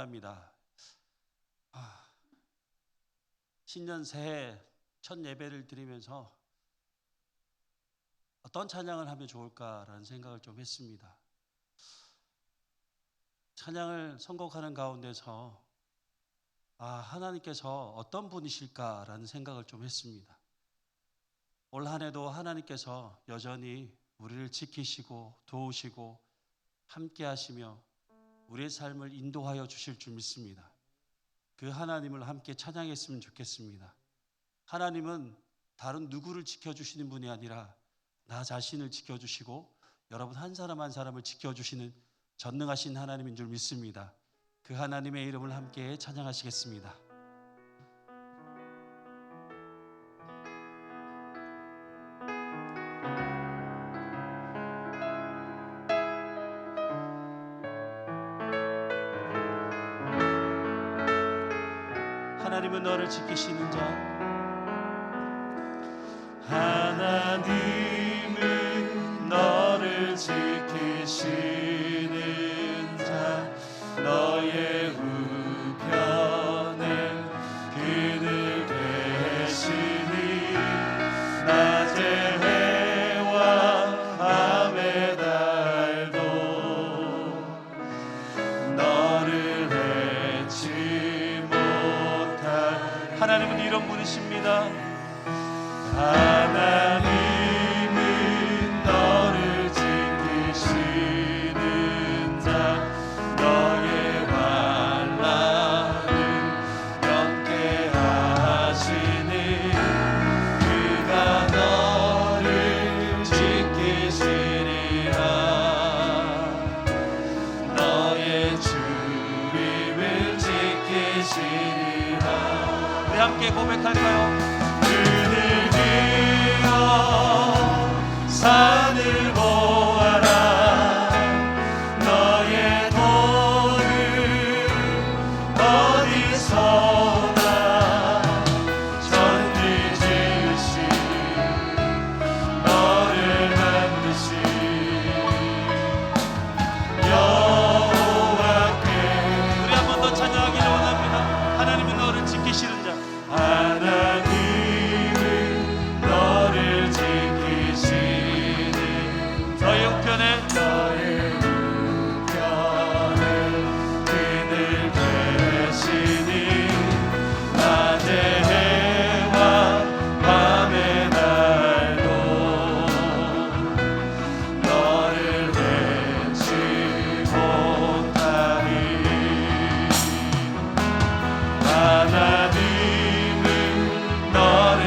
합니다. 신년 새해 첫 예배를 드리면서 어떤 찬양을 하면 좋을까라는 생각을 좀 했습니다. 찬양을 선곡하는 가운데서 하나님께서 어떤 분이실까라는 생각을 좀 했습니다. 올 한 해도 하나님께서 여전히 우리를 지키시고 도우시고 함께 하시며 우리의 삶을 인도하여 주실 줄 믿습니다. 그 하나님을 함께 찬양했으면 좋겠습니다. 하나님은 다른 누구를 지켜주시는 분이 아니라 나 자신을 지켜주시고 여러분 한 사람 한 사람을 지켜주시는 전능하신 하나님인 줄 믿습니다. 그 하나님의 이름을 함께 찬양하시겠습니다. 하나님은 너를 지키시는 자, 하나님은 너를 지키시는 자, 너의 우편에 그늘 계시니 낮의 해와 밤의 달도 너를 해치 못할 하나님은 이런 분이십니다. 하나님은 너를 지키시는 자, 너의 환난을 겪게 하시니 그가 너를 지키시리라. 너의 주님을 지키시리라. 우리 함께 고백할까요? 산을 보아라. 너의 도를 어디서 오나. 천지 지으신 너를 만드신 여호와께. 우리 한 번 더 찬양하기를 원합니다. 하나님은 너를 지키시는 자, 하나님은 너를 지키시는 너의 우편에 그늘 계시니 낮의 해와 밤의 달도 너를 해치 못하리. 하나님은 너를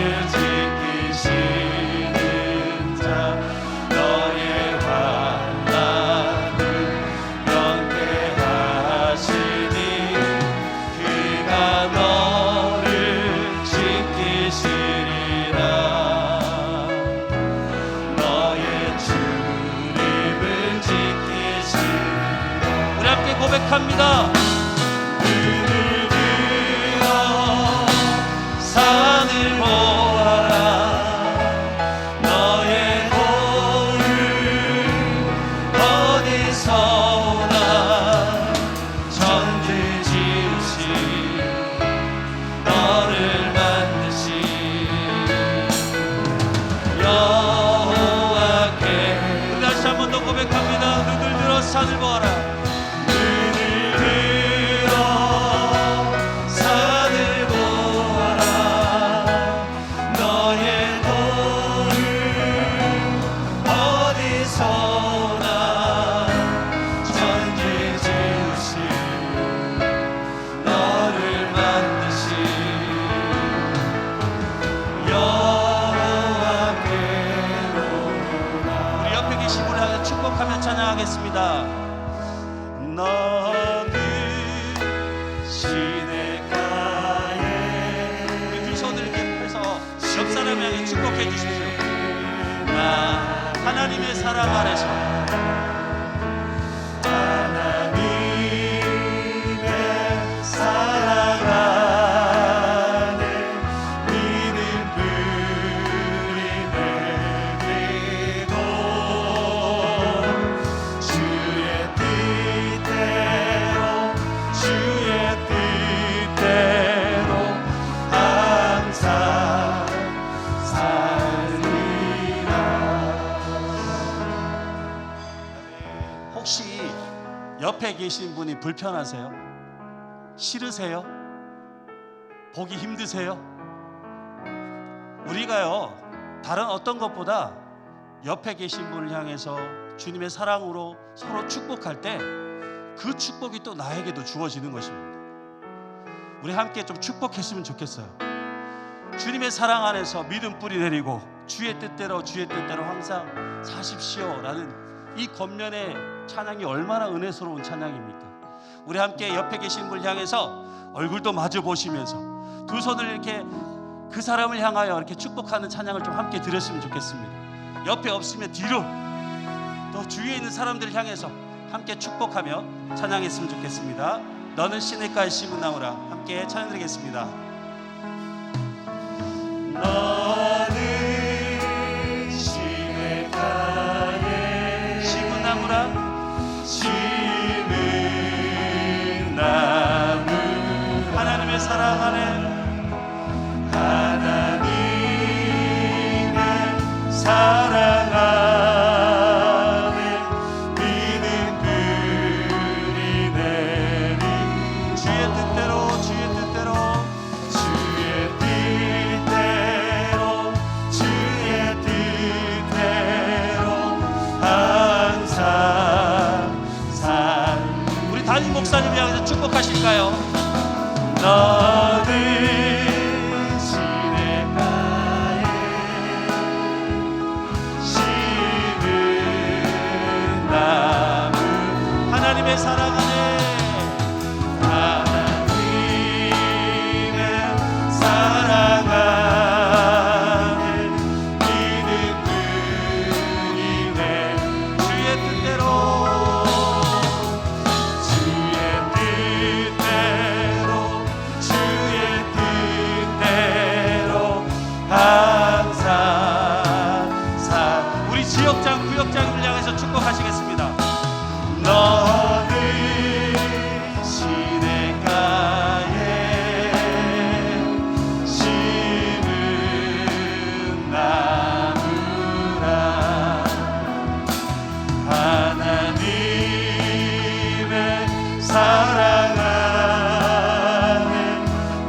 지키시는 자, 너의 환난을 겪게 하시니 그가 너를 지키시리라. 너의 주님을 지키시리라. 우리 함께 고백합니다. 산을 보아라. 너의 도를 어디서 오나. 천지 지으신 너를 만드신 여호와께. 우리 다시 한 번 더 고백합니다. 눈을 들어 산을 보아라. 축복하며 찬양하겠습니다. 너는 시냇가에. 우리 두 손을 이렇게 펴서 옆 사람 향해 축복해 주십시오. 나 하나님의 사랑 안에서 하나님의 사랑 안에 믿음 뿌리 내리고 주의 뜻대로 주의 옆에 계신 분이 불편하세요? 싫으세요? 보기 힘드세요? 우리가요, 다른 어떤 것보다 옆에 계신 분을 향해서 주님의 사랑으로 서로 축복할 때 그 축복이 또 나에게도 주어지는 것입니다. 우리 함께 좀 축복했으면 좋겠어요. 주님의 사랑 안에서 믿음 뿌리 내리고 주의 뜻대로 항상 사십시오 라는 이 겉면의 찬양이 얼마나 은혜스러운 찬양입니까? 우리 함께 옆에 계신 분을 향해서 얼굴도 마주 보시면서 두 손을 이렇게 그 사람을 향하여 이렇게 축복하는 찬양을 좀 함께 드렸으면 좋겠습니다. 옆에 없으면 뒤로, 또 주위에 있는 사람들을 향해서 함께 축복하며 찬양했으면 좋겠습니다. 너는 시냇가에 심은 나무라. 함께 찬양 드리겠습니다. 너는 시냇가에 심은 나무라. 심은 나무. 하나님의 사랑 안에, 하나님의 사랑 안에 믿음 뿌리 내리 주의 뜻대로 항상 우리 담임 목사님 향해서 축복하실까요? 너는 시냇가에 심은 나무. 하나님의 사랑 안에, 하나님의 사랑 안에 믿음 뿌리 내 주의 뜻대로 항상 우리 지역장 구역장님을 향해서 축복하시겠습니다. 너는 시냇가에 심은 나무라. 하나님의 사랑 안에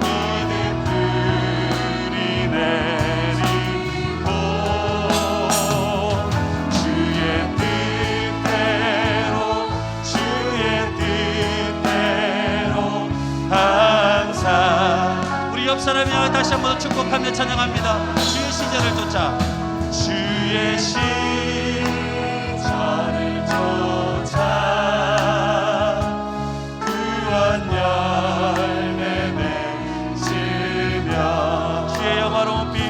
믿음 뿌리 내리고 주의 뜻대로 항상 우리 옆 사람이 향해 다시 한번 축복하며 찬양합니다. 주의 시절을 쫓아, 주의 시절을 쫓아 구원 열매 맺으며 주의 영화로운 빛,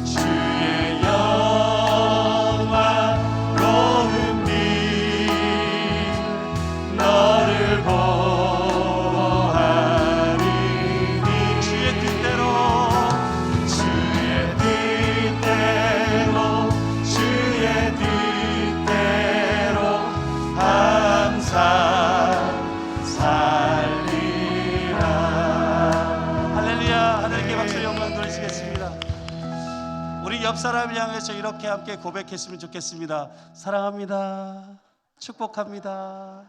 주의 영화로운 빛 너를 보아하리니 주의 뜻대로 항상 살리라. 할렐루야. 하나님께 박수 영광 돌리시겠습니다. 우리 옆 사람을 향해서 이렇게 함께 고백했으면 좋겠습니다. 사랑합니다. 축복합니다.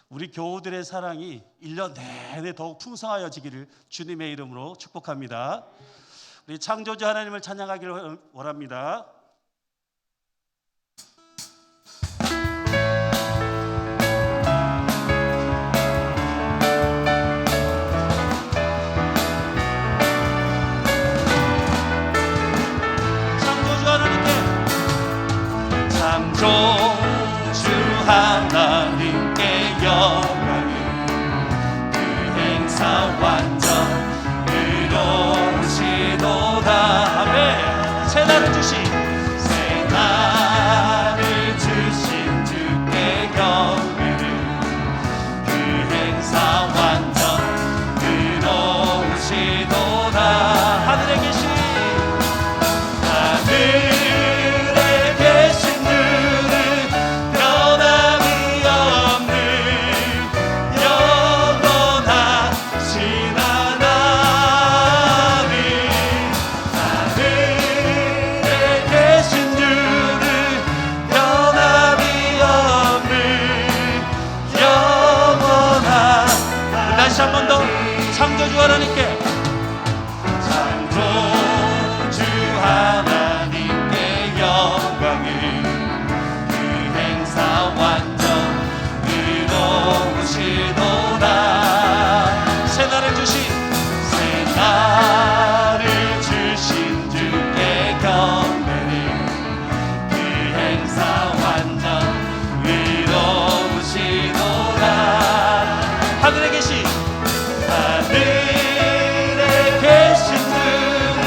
우리 교우들의 사랑이 1년 내내 더욱 풍성하여지기를 주님의 이름으로 축복합니다. 우리 창조주 하나님을 찬양하기를 원합니다. 창조주 하나님께, 창조주 하나님께 영광을, 그 행사 완전 새날을 주신 주께 경배를, 그 행사 완전 의로우시도다. 하늘에 계신 분을 행사 완전 의로우시도다. 새날을 주신 주께 경배를 그 행사 완전 의로우시도다. 하늘에 계신 주는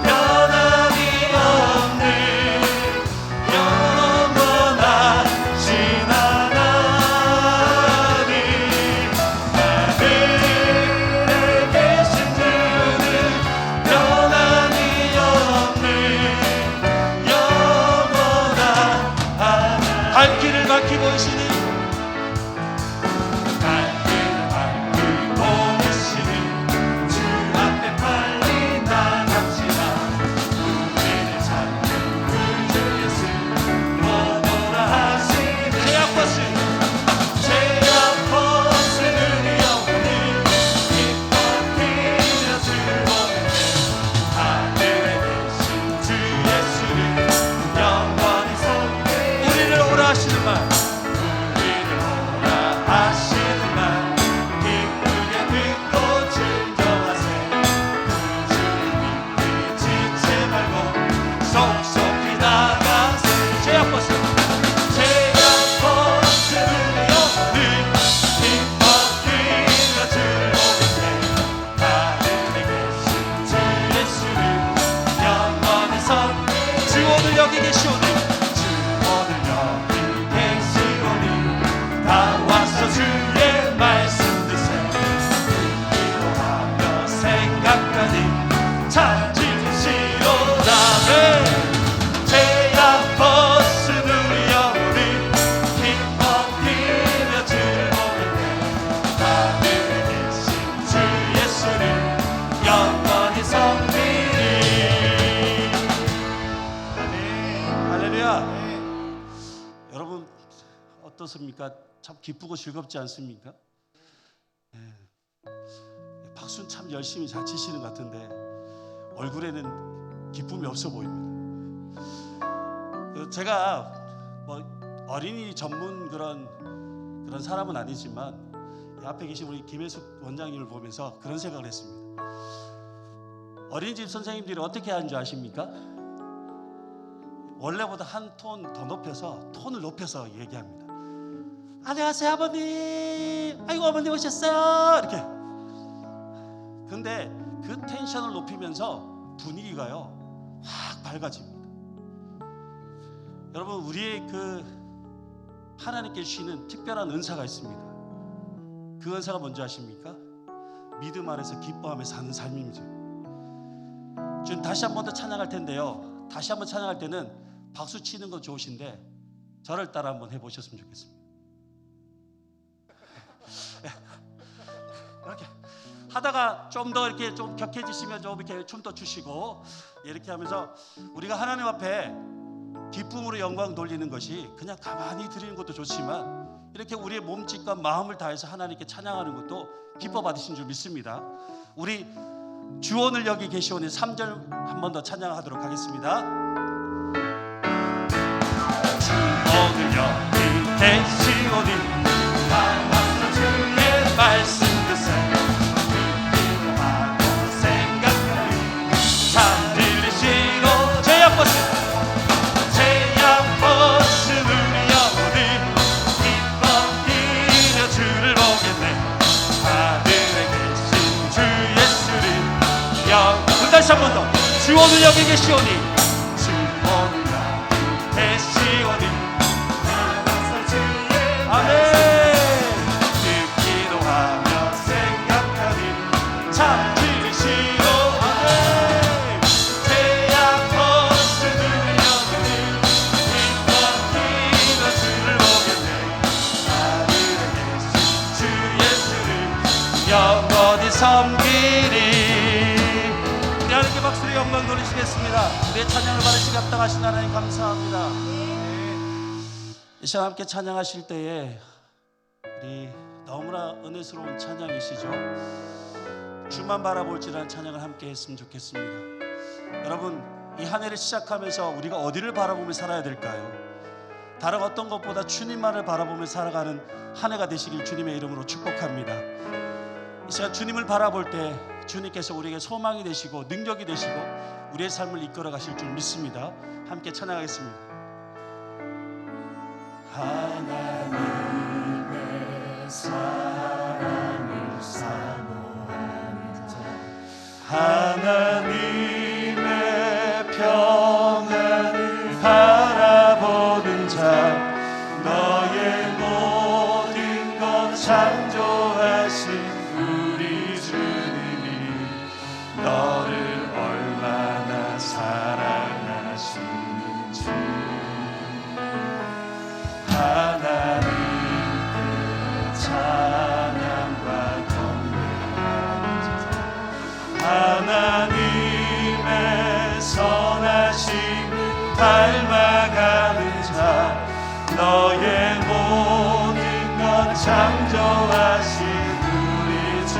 변함이 없는 영원하신 하나님. 하늘에 계신 주는 변함이 없는 영원한 하나님. 갈 길을 밝히 보이시는 여러분 어떻습니까? 참 기쁘고 즐겁지 않습니까? 네. 박수는 참 열심히 잘 치시는 것 같은데 얼굴에는 기쁨이 없어 보입니다. 제가 뭐 어린이 전문 그런 사람은 아니지만 앞에 계신 우리 김혜숙 원장님을 보면서 그런 생각을 했습니다. 어린이집 선생님들이 어떻게 하는 줄 아십니까? 원래보다 한 톤 더 높여서 톤을 높여서 얘기합니다. 안녕하세요 아버님, 아이고 어머님 오셨어요, 이렇게. 근데 그 텐션을 높이면서 분위기가요 확 밝아집니다. 여러분, 우리의 그 하나님께 주시는 특별한 은사가 있습니다. 그 은사가 뭔지 아십니까? 믿음 안에서 기뻐하며 사는 삶입니다. 지금 다시 한 번 더 찬양할 텐데요, 다시 한번 찬양할 때는 박수 치는 건 좋으신데 저를 따라 한번 해보셨으면 좋겠습니다. 이렇게 하다가 좀 더 이렇게 좀 격해지시면 좀 이렇게 춤도 추시고, 이렇게 하면서 우리가 하나님 앞에 기쁨으로 영광 돌리는 것이 그냥 가만히 드리는 것도 좋지만 이렇게 우리의 몸짓과 마음을 다해서 하나님께 찬양하는 것도 기뻐 받으신 줄 믿습니다. 우리 주원을 여기 계시오니 3절 한 번 더 찬양하도록 하겠습니다. 주원을 여기 계시오니 나와서 주의 말씀 듣세 기도하고 생각하니 참 들리시고 제약버스 우리 영혼이 기뻐 뛰며 주를 보겠네. 하늘에 계신 주 예수를 영광. 다시 한 번 더. 주원을 여기 계시오니 주원을 여기 계시오니 나와서 주의 아멘. 듣기도 하며 생각하니 참 들으시고 아멘. 제약 없으는 영혼이 기뻐 뛰며 주를 보겠네. 하늘에 계신 주 예수를 영원히 섬기리. 하나님께 박수로 영광 돌리시겠습니다. 우리의 찬양을 받으시기 합당하신 하나님 감사합니다. 이 시간 함께 찬양하실 때에 우리 너무나 은혜스러운 찬양이시죠. 주만 바라볼지라는 찬양을 함께 했으면 좋겠습니다. 여러분, 이 한 해를 시작하면서 우리가 어디를 바라보며 살아야 될까요? 다른 어떤 것보다 주님만을 바라보며 살아가는 한 해가 되시길 주님의 이름으로 축복합니다. 이 시간 주님을 바라볼 때 주님께서 우리에게 소망이 되시고 능력이 되시고 우리의 삶을 이끌어 가실 줄 믿습니다. 함께 찬양하겠습니다. 하나님의 사랑을 사모하는 자, 하나님의 평안을 바라보는 자, 너의 모든 것 창조하신 우리 주님이 너를 얼마나 사랑하시는지, 하나님께 찬양과 경배하는 자, 하나님의 선하심을 닮아가는 자, 너의 모든 것 창조하신 우리 주님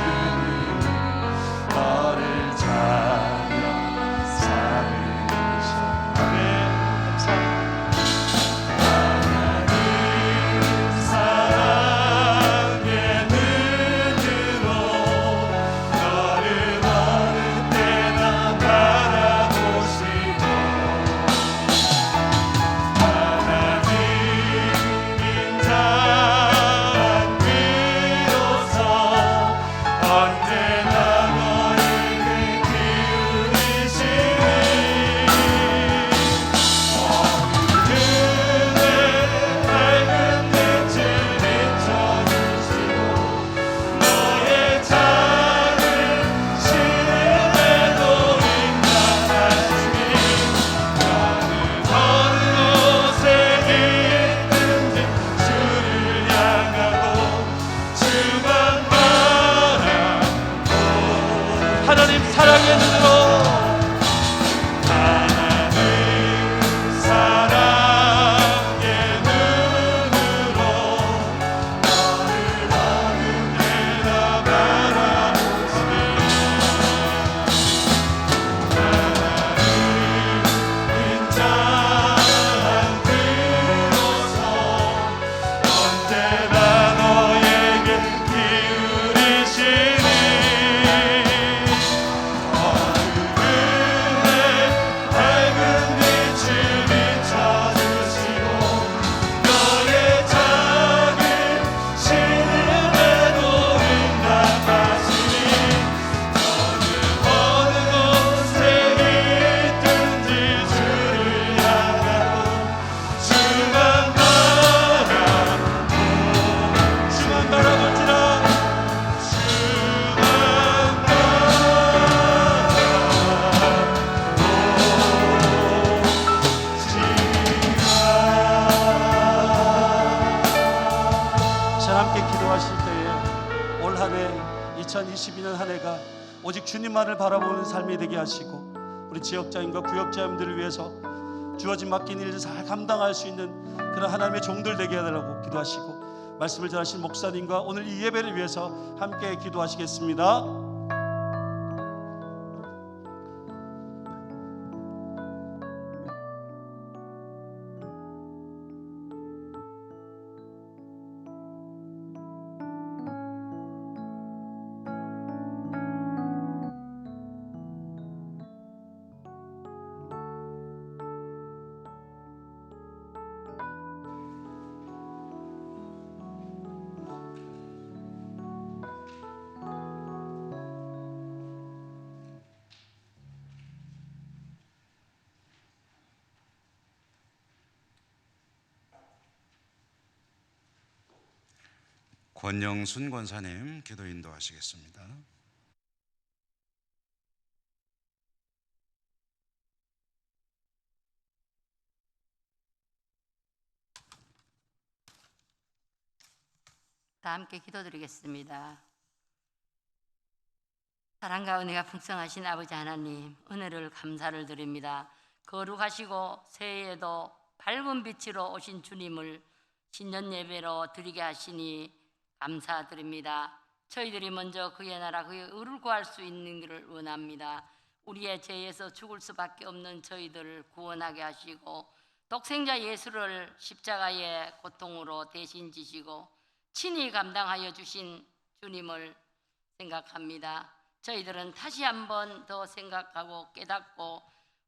너를 자녀 삼으셨네. 하나님 사랑의 눈으로 너를 어느 때나 바라보시고, 하나님인 자 비로소 언제나 너에게 기울이시니, 어느 밝은 빛을 비춰주시고 너의 작은 시름에도 인자하시니, 어느 곳에 있든지 주를 향하고 주만 바라보고, 하나님 사랑의 눈으로, 하나님 사랑의 눈으로 너를 어느 때나 바라보시니, 하나님인 자 비로소 언제나 너에게 기울이시니, 어느 밝은 빛을 비춰주시고 너의 작은 시름에도 응답하시니, 어느 곳에 있든지 주를 향하고 주만 바라볼지라, 자, 함께 기도하실 때에 올 한 해 2022년 한 해가 오직 주님만을 바라보는 삶이 되게 하시고, 우리 지역장님과 구역장님들을 위해서 주어진 맡긴 일을 잘 감당할 수 있는 그런 하나님의 종들 되게 해달라고 기도하시고, 말씀을 전하신 목사님과 오늘 이 예배를 위해서 함께 기도하시겠습니다. 권영순 권사님 기도 인도하시겠습니다. 다 함께 기도드리겠습니다. 사랑과 은혜가 풍성하신 아버지 하나님, 은혜를 감사를 드립니다. 거룩하시고 새해에도 밝은 빛으로 오신 주님을 신년 예배로 드리게 하시니 감사드립니다. 저희들이 먼저 그의 나라 그의 의를 구할 수 있는 것을 원합니다. 우리의 죄에서 죽을 수밖에 없는 저희들을 구원하게 하시고 독생자 예수를 십자가의 고통으로 대신 지시고 친히 감당하여 주신 주님을 생각합니다. 저희들은 다시 한번 더 생각하고 깨닫고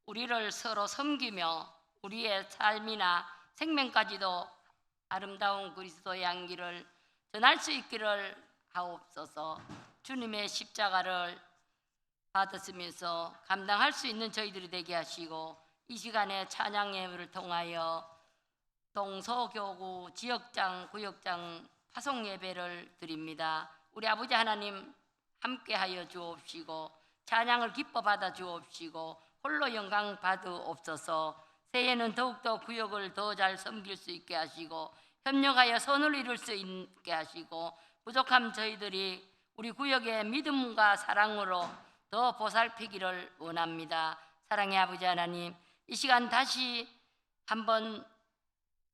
우리를 서로 섬기며 우리의 삶이나 생명까지도 아름다운 그리스도의 향기를 전할 수 있기를 하옵소서. 주님의 십자가를 받았으면서 감당할 수 있는 저희들이 되게 하시고 이 시간에 찬양 예배를 통하여 동서교구 지역장 구역장 파송 예배를 드립니다. 우리 아버지 하나님 함께하여 주옵시고 찬양을 기뻐 받아 주옵시고 홀로 영광 받으옵소서. 새해에는 더욱더 구역을 더 잘 섬길 수 있게 하시고 협력하여 선을 이룰 수 있게 하시고 부족함 저희들이 우리 구역의 믿음과 사랑으로 더 보살피기를 원합니다. 사랑의 아버지 하나님, 이 시간 다시 한번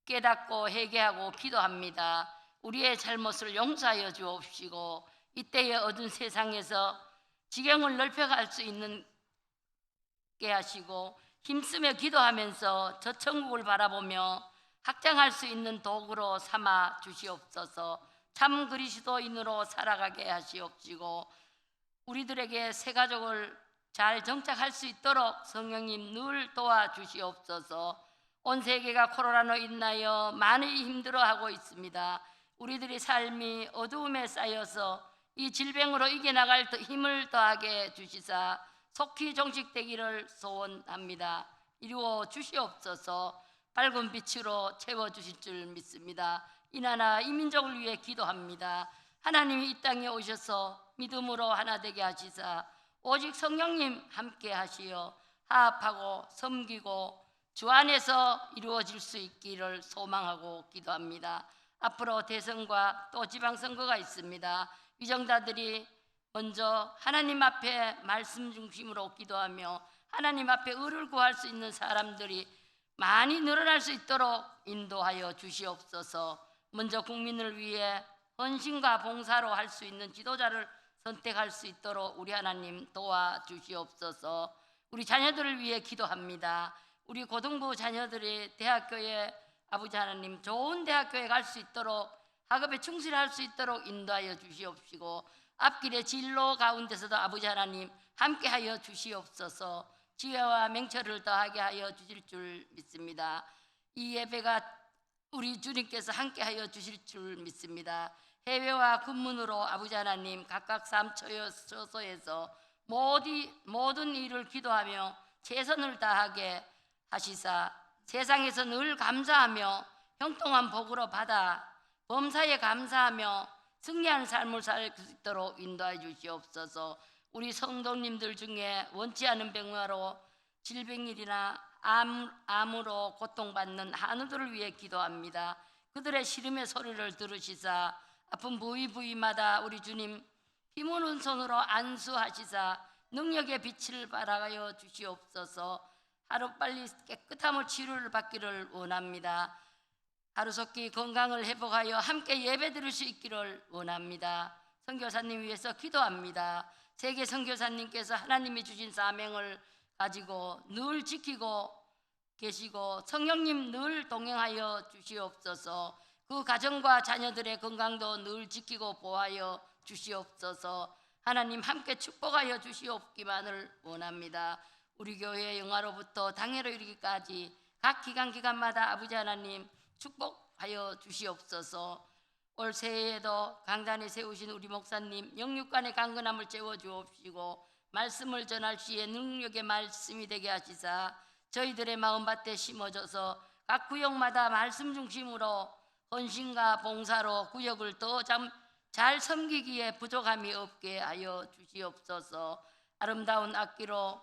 깨닫고 회개하고 기도합니다. 우리의 잘못을 용서하여 주옵시고 이때의 어두운 세상에서 지경을 넓혀갈 수 있는 게 하시고 힘쓰며 기도하면서 저 천국을 바라보며 확장할 수 있는 도구로 삼아 주시옵소서. 참 그리스도인으로 살아가게 하시옵시고 우리들에게 새 가족을 잘 정착할 수 있도록 성령님 늘 도와주시옵소서. 온 세계가 코로나로 인하여 많이 힘들어하고 있습니다. 우리들의 삶이 어두움에 쌓여서 이 질병으로 이겨나갈 힘을 더하게 주시사 속히 종식되기를 소원합니다. 이루어 주시옵소서. 밝은 빛으로 채워주실 줄 믿습니다. 이 나라 이 민족을 위해 기도합니다. 하나님이 이 땅에 오셔서 믿음으로 하나 되게 하시사 오직 성령님 함께 하시어 화합하고 섬기고 주 안에서 이루어질 수 있기를 소망하고 기도합니다. 앞으로 대선과 또 지방선거가 있습니다. 위정자들이 먼저 하나님 앞에 말씀 중심으로 기도하며 하나님 앞에 의를 구할 수 있는 사람들이 많이 늘어날 수 있도록 인도하여 주시옵소서. 먼저 국민을 위해 헌신과 봉사로 할 수 있는 지도자를 선택할 수 있도록 우리 하나님 도와주시옵소서. 우리 자녀들을 위해 기도합니다. 우리 고등부 자녀들이 대학교에 아버지 하나님 좋은 대학교에 갈 수 있도록 학업에 충실할 수 있도록 인도하여 주시옵시고 앞길의 진로 가운데서도 아버지 하나님 함께하여 주시옵소서. 지혜와 맹철을 더하게 하여 주실 줄 믿습니다. 이 예배가 우리 주님께서 함께하여 주실 줄 믿습니다. 해외와 군문으로 아버지 하나님 각각 삶 처소에서 모든 일을 기도하며 최선을 다하게 하시사 세상에서 늘 감사하며 형통한 복으로 받아 범사에 감사하며 승리하는 삶을 살 수 있도록 인도해 주시옵소서. 우리 성도님들 중에 원치 않은 병마로 질병일이나 암으로 고통받는 한우들을 위해 기도합니다. 그들의 시름의 소리를 들으시사 아픈 부위마다 우리 주님 힘없는 손으로 안수하시사 능력의 빛을 발하여 주시옵소서. 하루빨리 깨끗함을 치료를 받기를 원합니다. 하루속히 건강을 회복하여 함께 예배 드릴 수 있기를 원합니다. 선교사님 위해서 기도합니다. 세계 선교사님께서 하나님이 주신 사명을 가지고 늘 지키고 계시고 성령님 늘 동행하여 주시옵소서. 그 가정과 자녀들의 건강도 늘 지키고 보호하여 주시옵소서. 하나님 함께 축복하여 주시옵기만을 원합니다. 우리 교회 영화로부터 당회로 이르기까지 각 기간마다 아버지 하나님 축복하여 주시옵소서. 올 새해에도 강단에 세우신 우리 목사님 영육간의 강건함을 채워주옵시고 말씀을 전할 시에 능력의 말씀이 되게 하시사 저희들의 마음밭에 심어져서 각 구역마다 말씀 중심으로 헌신과 봉사로 구역을 더 잘 섬기기에 부족함이 없게 하여 주시옵소서. 아름다운 악기로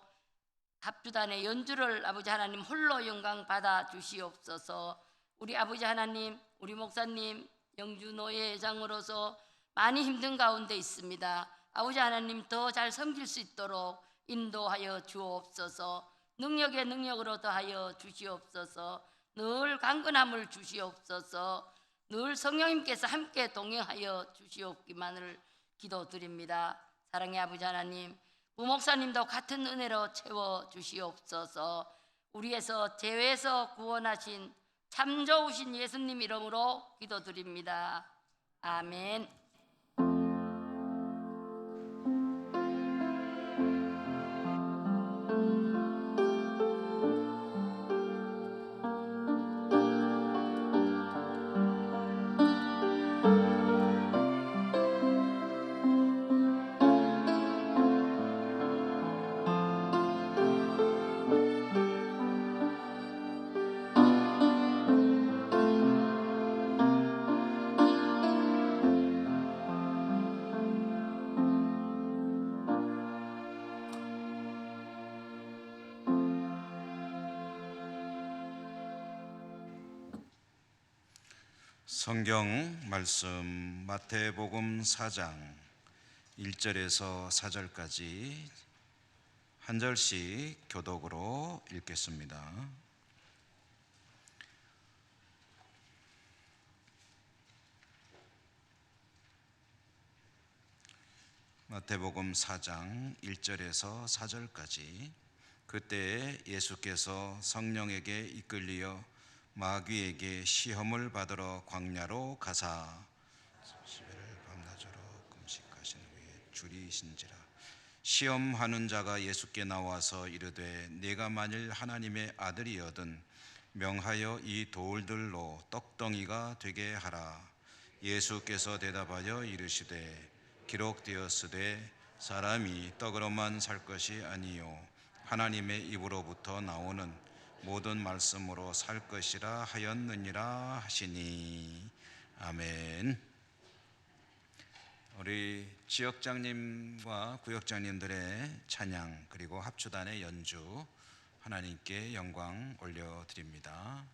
합주단의 연주를 아버지 하나님 홀로 영광 받아 주시옵소서. 우리 아버지 하나님, 우리 목사님 영주노예 회장으로서 많이 힘든 가운데 있습니다. 아버지 하나님 더 잘 섬길 수 있도록 인도하여 주옵소서. 능력의 능력으로 더하여 주시옵소서. 늘 강건함을 주시옵소서. 늘 성령님께서 함께 동행하여 주시옵기만을 기도드립니다. 사랑의 아버지 하나님, 부목사님도 같은 은혜로 채워 주시옵소서. 우리에서 죄에서 구원하신 참 좋으신 예수님 이름으로 기도드립니다. 아멘. 성경 말씀 마태복음 4장 1절에서 4절까지 한 절씩 교독으로 읽겠습니다. 마태복음 4장 1절에서 4절까지. 그때 예수께서 성령에게 이끌리어 마귀에게 시험을 받으러 광야로 가사 30일을 밤낮으로 금식하신 후에 줄이신지라. 시험하는 자가 예수께 나와서 이르되 네가 만일 하나님의 아들이거든 명하여 이 돌들로 떡덩이가 되게 하라. 예수께서 대답하여 이르시되 기록되었으되 사람이 떡으로만 살 것이 아니요 하나님의 입으로부터 나오는 모든 말씀으로 살 것이라 하였느니라 하시니. 아멘. 우리 지역장님과 구역장님들의 찬양 그리고 합주단의 연주 하나님께 영광 올려드립니다.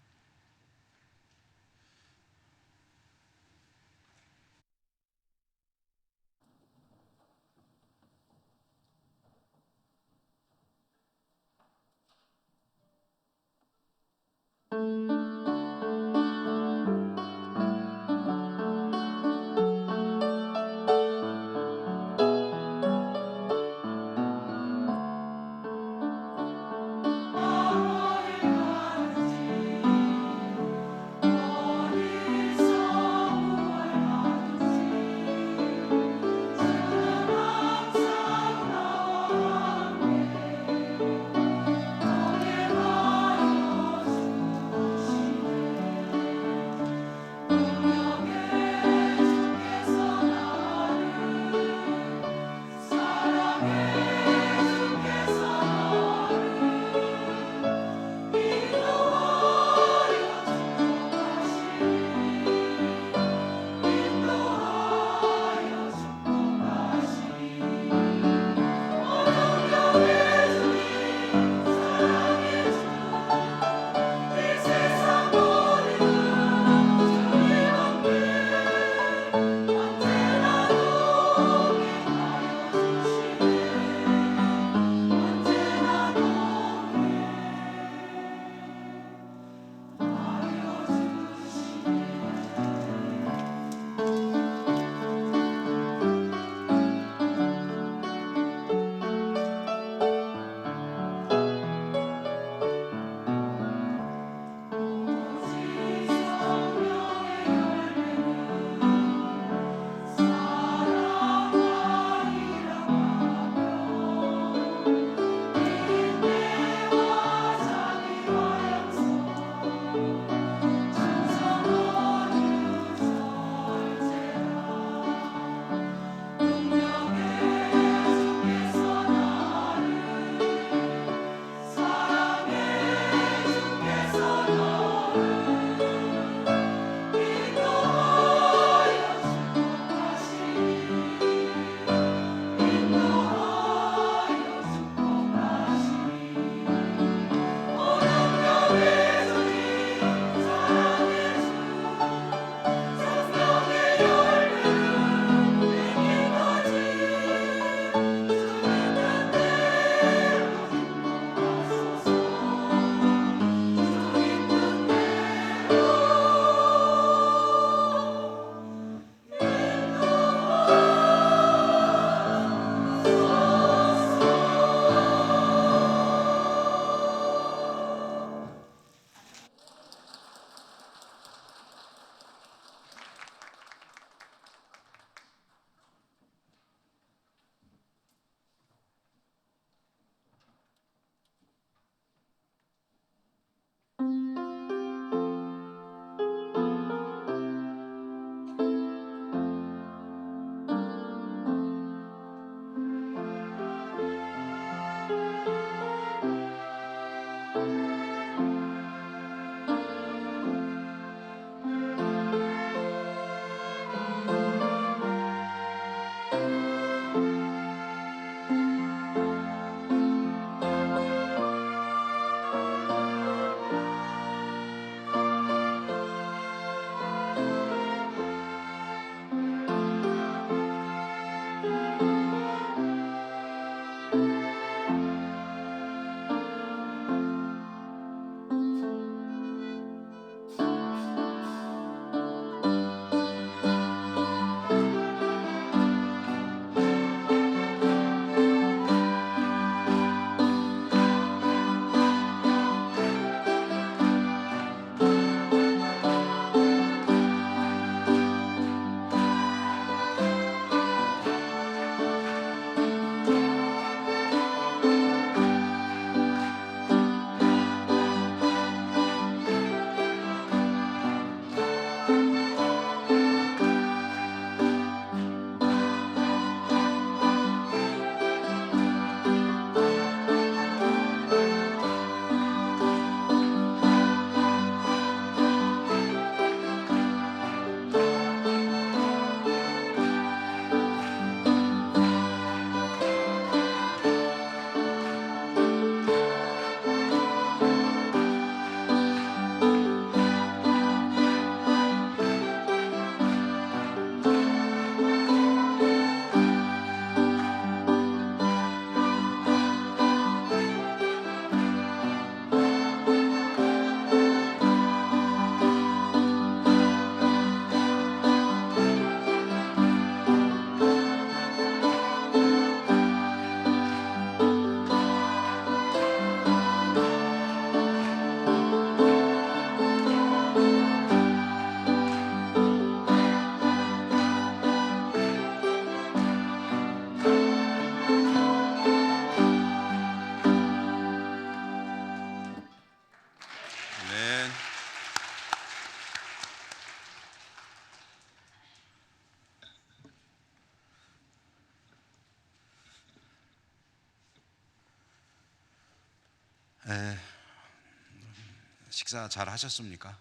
식사 잘 하셨습니까?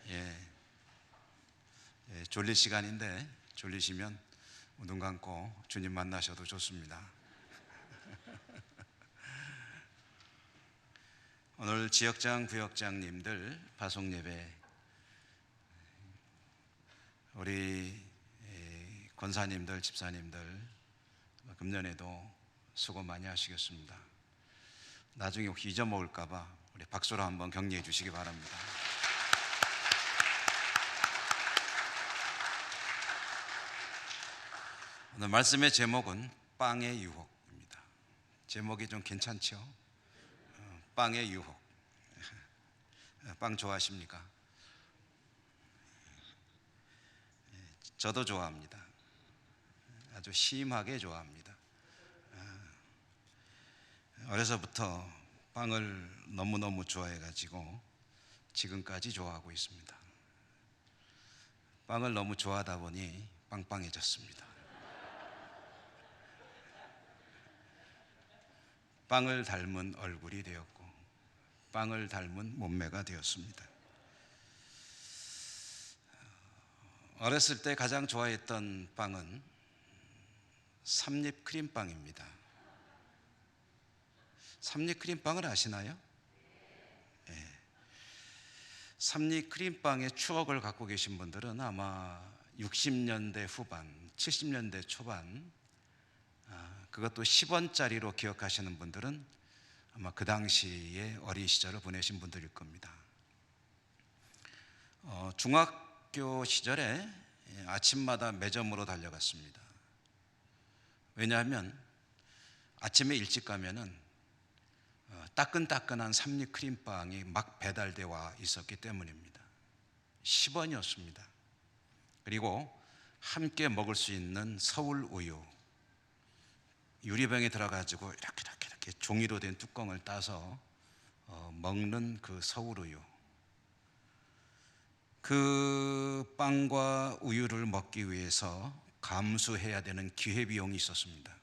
예. 예, 졸릴 시간인데 졸리시면 눈 감고 주님 만나셔도 좋습니다. 오늘 지역장, 구역장님들 파송 예배 우리 권사님들, 집사님들 금년에도 수고 많이 하시겠습니다. 나중에 혹시 잊어먹을까 봐 우리 박수로 한번 격려해 주시기 바랍니다. 오늘 말씀의 제목은 빵의 유혹입니다. 제목이 좀 괜찮죠? 빵의 유혹. 빵 좋아하십니까? 저도 좋아합니다. 아주 심하게 좋아합니다. 어려서부터 빵을 너무너무 좋아해가지고 지금까지 좋아하고 있습니다. 빵을 너무 좋아하다 보니 빵빵해졌습니다. 빵을 닮은 얼굴이 되었고 빵을 닮은 몸매가 되었습니다. 어렸을 때 가장 좋아했던 빵은 삼립 크림빵입니다. 삼립 크림빵을 아시나요? 네. 삼립 크림빵의 추억을 갖고 계신 분들은 아마 60년대 후반, 70년대 초반, 그것도 10원짜리로 기억하시는 분들은 아마 그 당시에 어린 시절을 보내신 분들일 겁니다. 중학교 시절에 아침마다 매점으로 달려갔습니다. 왜냐하면 아침에 일찍 가면은 따끈따끈한 삼립 크림빵이 막 배달되어 와 있었기 때문입니다. 10원이었습니다. 그리고 함께 먹을 수 있는 서울 우유, 유리병에 들어가지고 이렇게 종이로 된 뚜껑을 따서 먹는 그 서울 우유, 그 빵과 우유를 먹기 위해서 감수해야 되는 기회비용이 있었습니다.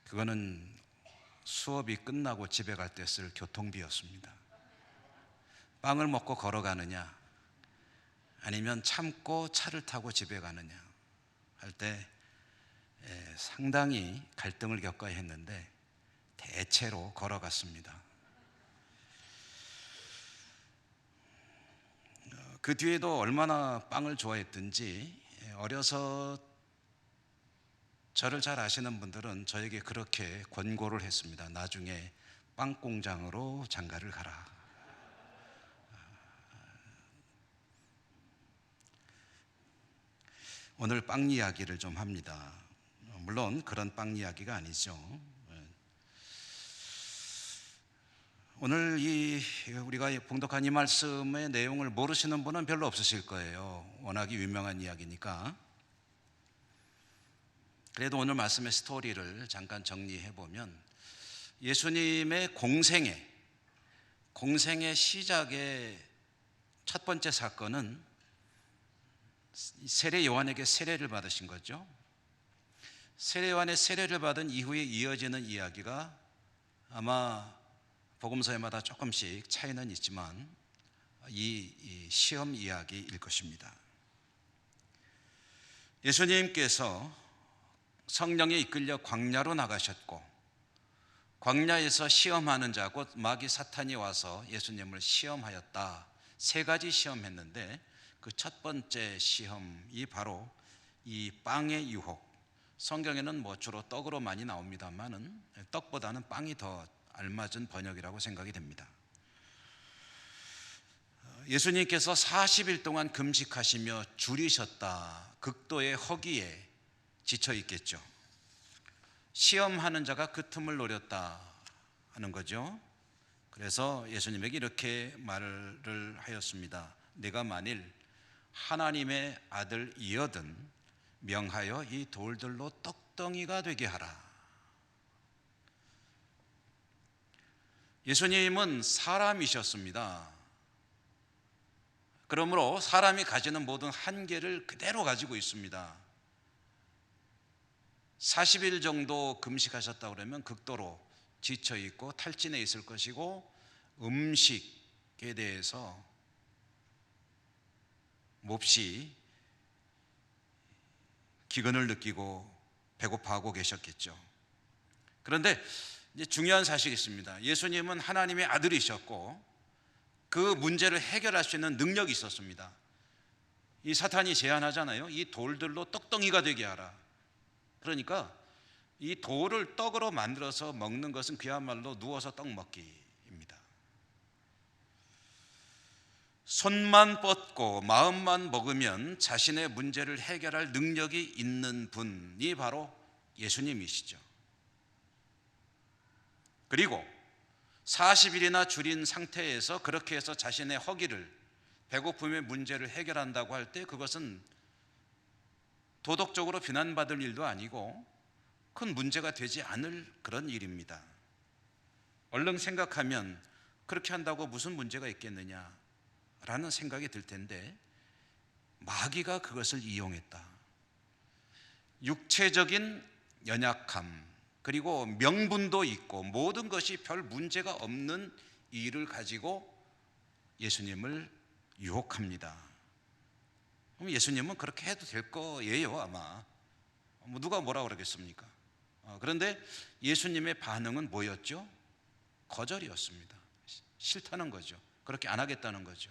그거는 수업이 끝나고 집에 갈 때 쓸 교통비였습니다. 빵을 먹고 걸어가느냐 아니면 참고 차를 타고 집에 가느냐 할 때 상당히 갈등을 겪어야 했는데 대체로 걸어갔습니다. 그 뒤에도 얼마나 빵을 좋아했든지 어려서 저를 잘 아시는 분들은 저에게 그렇게 권고를 했습니다. 나중에 빵 공장으로 장가를 가라. 오늘 빵 이야기를 좀 합니다. 물론 그런 빵 이야기가 아니죠. 오늘 우리가 봉독한 이 말씀의 내용을 모르시는 분은 별로 없으실 거예요. 워낙에 유명한 이야기니까. 그래도 오늘 말씀의 스토리를 잠깐 정리해 보면 예수님의 공생의 시작의 첫 번째 사건은 세례 요한에게 세례를 받으신 거죠. 세례 요한의 세례를 받은 이후에 이어지는 이야기가 아마 복음서에마다 조금씩 차이는 있지만 이 시험 이야기일 것입니다. 예수님께서 성령에 이끌려 광야로 나가셨고 광야에서 시험하는 자 곧 마귀 사탄이 와서 예수님을 시험하였다. 세 가지 시험했는데 그 첫 번째 시험이 바로 이 빵의 유혹. 성경에는 주로 떡으로 많이 나옵니다만은 떡보다는 빵이 더 알맞은 번역이라고 생각이 됩니다. 예수님께서 40일 동안 금식하시며 줄이셨다. 극도의 허기에 지쳐 있겠죠. 시험하는 자가 그 틈을 노렸다 하는 거죠. 그래서 예수님에게 이렇게 말을 하였습니다. 내가 만일 하나님의 아들이거든 명하여 이 돌들로 떡덩이가 되게 하라. 예수님은 사람이셨습니다. 그러므로 사람이 가지는 모든 한계를 그대로 가지고 있습니다. 40일 정도 금식하셨다 그러면 극도로 지쳐 있고 탈진해 있을 것이고 음식, 대해서 몹시 기근을 느끼고 배고파하고 계셨겠죠. 그런데 이제 중요한 사실이 있습니다. 예수님은 하나님의 아들이셨고 그 문제를 해결할 수 있는 능력이 있었습니다. 이 사탄이 제안하잖아요. 이 돌들로 떡덩이가 되게 하라. 그러니까 이 돌을 떡으로 만들어서 먹는 것은 그야말로 누워서 떡 먹기입니다. 손만 뻗고 마음만 먹으면 자신의 문제를 해결할 능력이 있는 분이 바로 예수님이시죠. 그리고 40일이나 줄인 상태에서 그렇게 해서 자신의 허기를, 배고픔의 문제를 해결한다고 할 때 그것은 도덕적으로 비난받을 일도 아니고 큰 문제가 되지 않을 그런 일입니다. 얼른 생각하면 그렇게 한다고 무슨 문제가 있겠느냐라는 생각이 들 텐데 마귀가 그것을 이용했다. 육체적인 연약함, 그리고 명분도 있고 모든 것이 별 문제가 없는 일을 가지고 예수님을 유혹합니다. 그럼 예수님은 그렇게 해도 될 거예요, 아마. 누가 뭐라 그러겠습니까? 그런데 예수님의 반응은 뭐였죠? 거절이었습니다. 싫다는 거죠. 그렇게 안 하겠다는 거죠.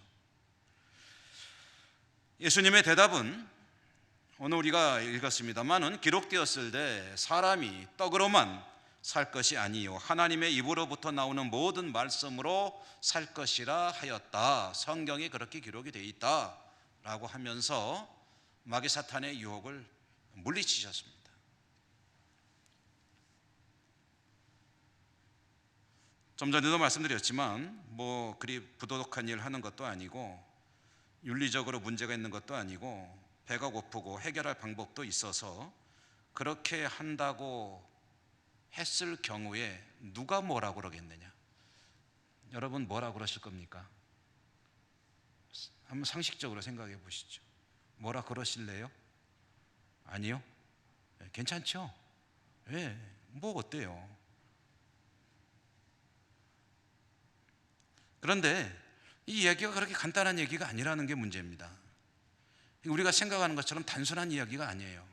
예수님의 대답은 오늘 우리가 읽었습니다마는 기록되었을 때 사람이 떡으로만 살 것이 아니요 하나님의 입으로부터 나오는 모든 말씀으로 살 것이라 하였다. 성경에 그렇게 기록이 되어 있다라고 하면서 마귀 사탄의 유혹을 물리치셨습니다. 좀 전에도 말씀드렸지만 뭐 그리 부도덕한 일을 하는 것도 아니고 윤리적으로 문제가 있는 것도 아니고 배가 고프고 해결할 방법도 있어서 그렇게 한다고 했을 경우에 누가 뭐라고 그러겠느냐? 여러분 뭐라고 그러실 겁니까? 한번 상식적으로 생각해 보시죠. 뭐라 그러실래요? 아니요? 괜찮죠? 왜? 뭐 어때요? 그런데 이 이야기가 그렇게 간단한 얘기가 아니라는 게 문제입니다. 우리가 생각하는 것처럼 단순한 이야기가 아니에요.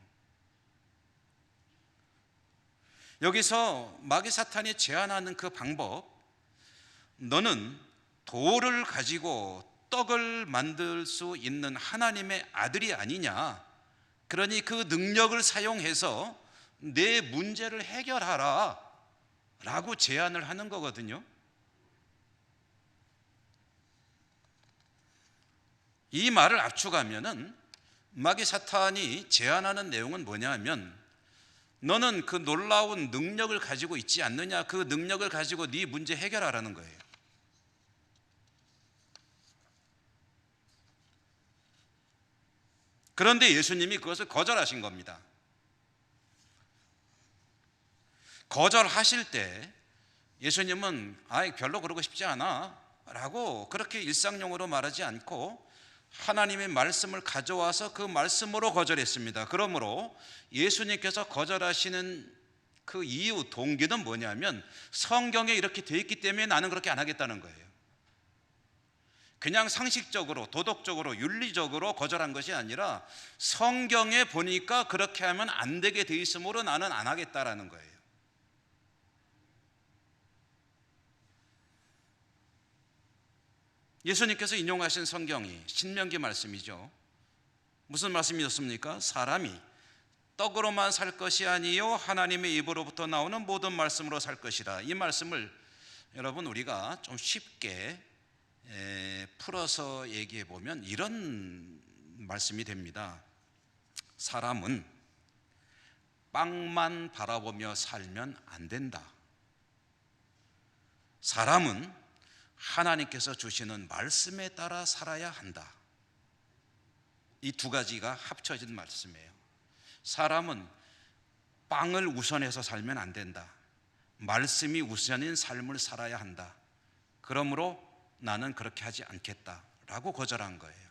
여기서 마귀 사탄이 제안하는 그 방법, 너는 돌을 가지고 떡을 만들 수 있는 하나님의 아들이 아니냐, 그러니 그 능력을 사용해서 내 문제를 해결하라 라고 제안을 하는 거거든요. 이 말을 압축하면은 마귀 사탄이 제안하는 내용은 뭐냐 하면 너는 그 놀라운 능력을 가지고 있지 않느냐, 그 능력을 가지고 네 문제 해결하라는 거예요. 그런데 예수님이 그것을 거절하신 겁니다. 거절하실 때 예수님은 별로 그러고 싶지 않아 라고 그렇게 일상용어로 말하지 않고 하나님의 말씀을 가져와서 그 말씀으로 거절했습니다. 그러므로 예수님께서 거절하시는 그 이유, 동기는 뭐냐면 성경에 이렇게 되어 있기 때문에 나는 그렇게 안 하겠다는 거예요. 그냥 상식적으로, 도덕적으로, 윤리적으로 거절한 것이 아니라 성경에 보니까 그렇게 하면 안 되게 되어 있으므로 나는 안 하겠다라는 거예요. 예수님께서 인용하신 성경이 신명기 말씀이죠. 무슨 말씀이었습니까? 사람이 떡으로만 살 것이 아니요 하나님의 입으로부터 나오는 모든 말씀으로 살 것이라. 이 말씀을 여러분 우리가 좀 쉽게 풀어서 얘기해 보면 이런 말씀이 됩니다. 사람은 빵만 바라보며 살면 안 된다. 사람은 하나님께서 주시는 말씀에 따라 살아야 한다. 이 두 가지가 합쳐진 말씀이에요. 사람은 빵을 우선해서 살면 안 된다. 말씀이 우선인 삶을 살아야 한다. 그러므로 나는 그렇게 하지 않겠다라고 거절한 거예요.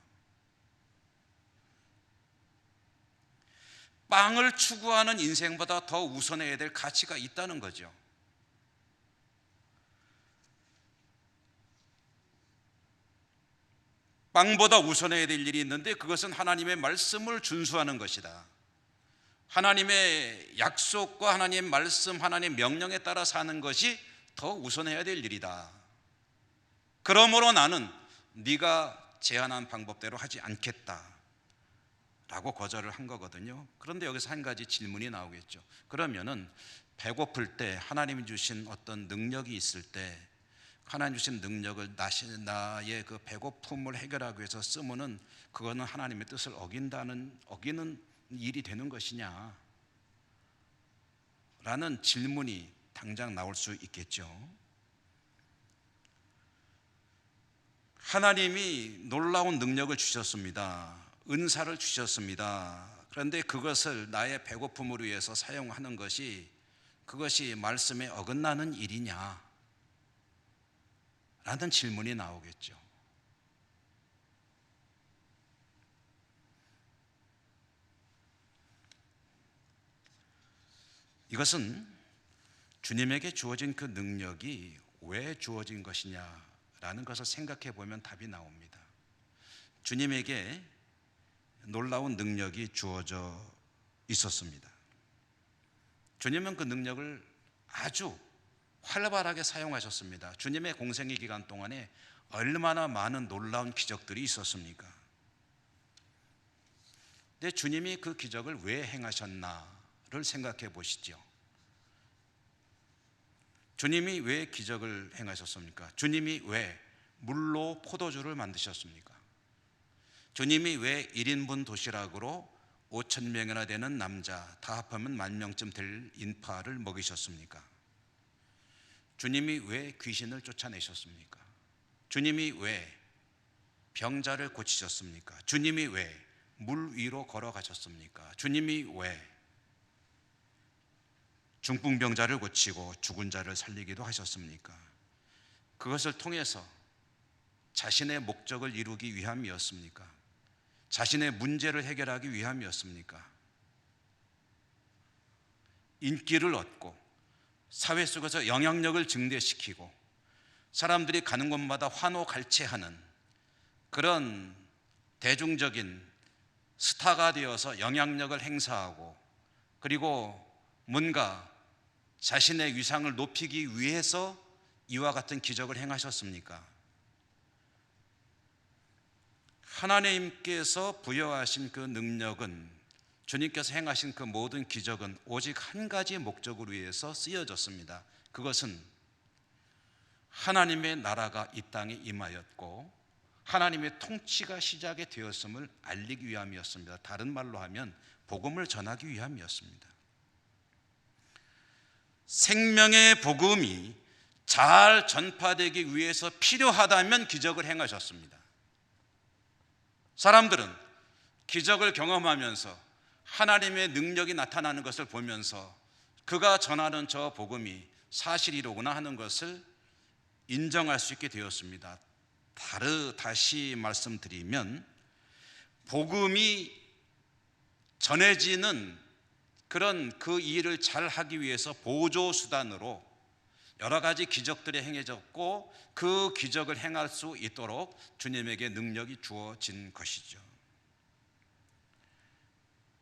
빵을 추구하는 인생보다 더 우선해야 될 가치가 있다는 거죠. 빵보다 우선해야 될 일이 있는데 그것은 하나님의 말씀을 준수하는 것이다. 하나님의 약속과 하나님의 말씀, 하나님의 명령에 따라 사는 것이 더 우선해야 될 일이다. 그러므로 나는 네가 제안한 방법대로 하지 않겠다 라고 거절을 한 거거든요. 그런데 여기서 한 가지 질문이 나오겠죠. 그러면은 배고플 때 하나님이 주신 어떤 능력이 있을 때 하나님 주신 능력을 나의 그 배고픔을 해결하기 위해서 쓰면은 그거는 하나님의 뜻을 어기는 일이 되는 것이냐 라는 질문이 당장 나올 수 있겠죠. 하나님이 놀라운 능력을 주셨습니다. 은사를 주셨습니다. 그런데 그것을 나의 배고픔을 위해서 사용하는 것이 그것이 말씀에 어긋나는 일이냐 라는 질문이 나오겠죠. 이것은 주님에게 주어진 그 능력이 왜 주어진 것이냐라는 것을 생각해 보면 답이 나옵니다. 주님에게 놀라운 능력이 주어져 있었습니다. 주님은 그 능력을 아주 활발하게 사용하셨습니다. 주님의 공생의 기간 동안에 얼마나 많은 놀라운 기적들이 있었습니까? 근데 주님이 그 기적을 왜 행하셨나를 생각해 보시죠. 주님이 왜 기적을 행하셨습니까? 주님이 왜 물로 포도주를 만드셨습니까? 주님이 왜 1인분 도시락으로 5,000명이나 되는 남자, 다 합하면 10,000명쯤 될 인파를 먹이셨습니까? 주님이 왜 귀신을 쫓아내셨습니까? 주님이 왜 병자를 고치셨습니까? 주님이 왜 물 위로 걸어가셨습니까? 주님이 왜 중풍병자를 고치고 죽은 자를 살리기도 하셨습니까? 그것을 통해서 자신의 목적을 이루기 위함이었습니까? 자신의 문제를 해결하기 위함이었습니까? 인기를 얻고 사회 속에서 영향력을 증대시키고 사람들이 가는 곳마다 환호갈채하는 그런 대중적인 스타가 되어서 영향력을 행사하고 그리고 뭔가 자신의 위상을 높이기 위해서 이와 같은 기적을 행하셨습니까? 하나님께서 부여하신 그 능력은, 주님께서 행하신 그 모든 기적은 오직 한 가지 목적을 위해서 쓰여졌습니다. 그것은 하나님의 나라가 이 땅에 임하였고 하나님의 통치가 시작이 되었음을 알리기 위함이었습니다. 다른 말로 하면 복음을 전하기 위함이었습니다. 생명의 복음이 잘 전파되기 위해서 필요하다면 기적을 행하셨습니다. 사람들은 기적을 경험하면서 하나님의 능력이 나타나는 것을 보면서 그가 전하는 저 복음이 사실이로구나 하는 것을 인정할 수 있게 되었습니다. 다시 말씀드리면 복음이 전해지는 그런 그 일을 잘 하기 위해서 보조 수단으로 여러 가지 기적들이 행해졌고 그 기적을 행할 수 있도록 주님에게 능력이 주어진 것이죠.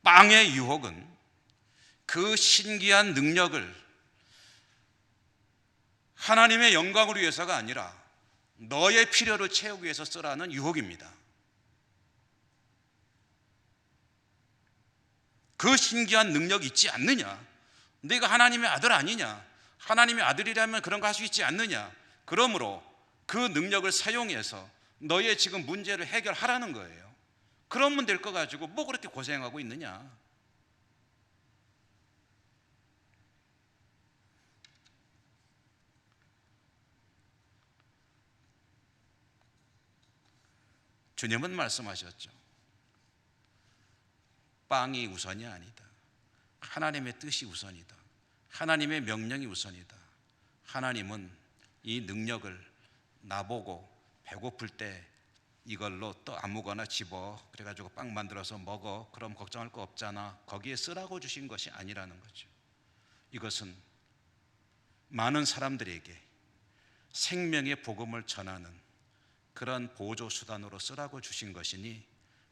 빵의 유혹은 그 신기한 능력을 하나님의 영광을 위해서가 아니라 너의 필요를 채우기 위해서 쓰라는 유혹입니다. 그 신기한 능력이 있지 않느냐? 네가 하나님의 아들 아니냐? 하나님의 아들이라면 그런 거 할 수 있지 않느냐? 그러므로 그 능력을 사용해서 너의 지금 문제를 해결하라는 거예요. 그러면 될 거 가지고 뭐 그렇게 고생하고 있느냐? 주님은 말씀하셨죠. 빵이 우선이 아니다. 하나님의 뜻이 우선이다. 하나님의 명령이 우선이다. 하나님은 이 능력을 나보고 배고플 때 이걸로 또 아무거나 집어 그래가지고 빵 만들어서 먹어. 그럼 걱정할 거 없잖아. 거기에 쓰라고 주신 것이 아니라는 거죠. 이것은 많은 사람들에게 생명의 복음을 전하는 그런 보조 수단으로 쓰라고 주신 것이니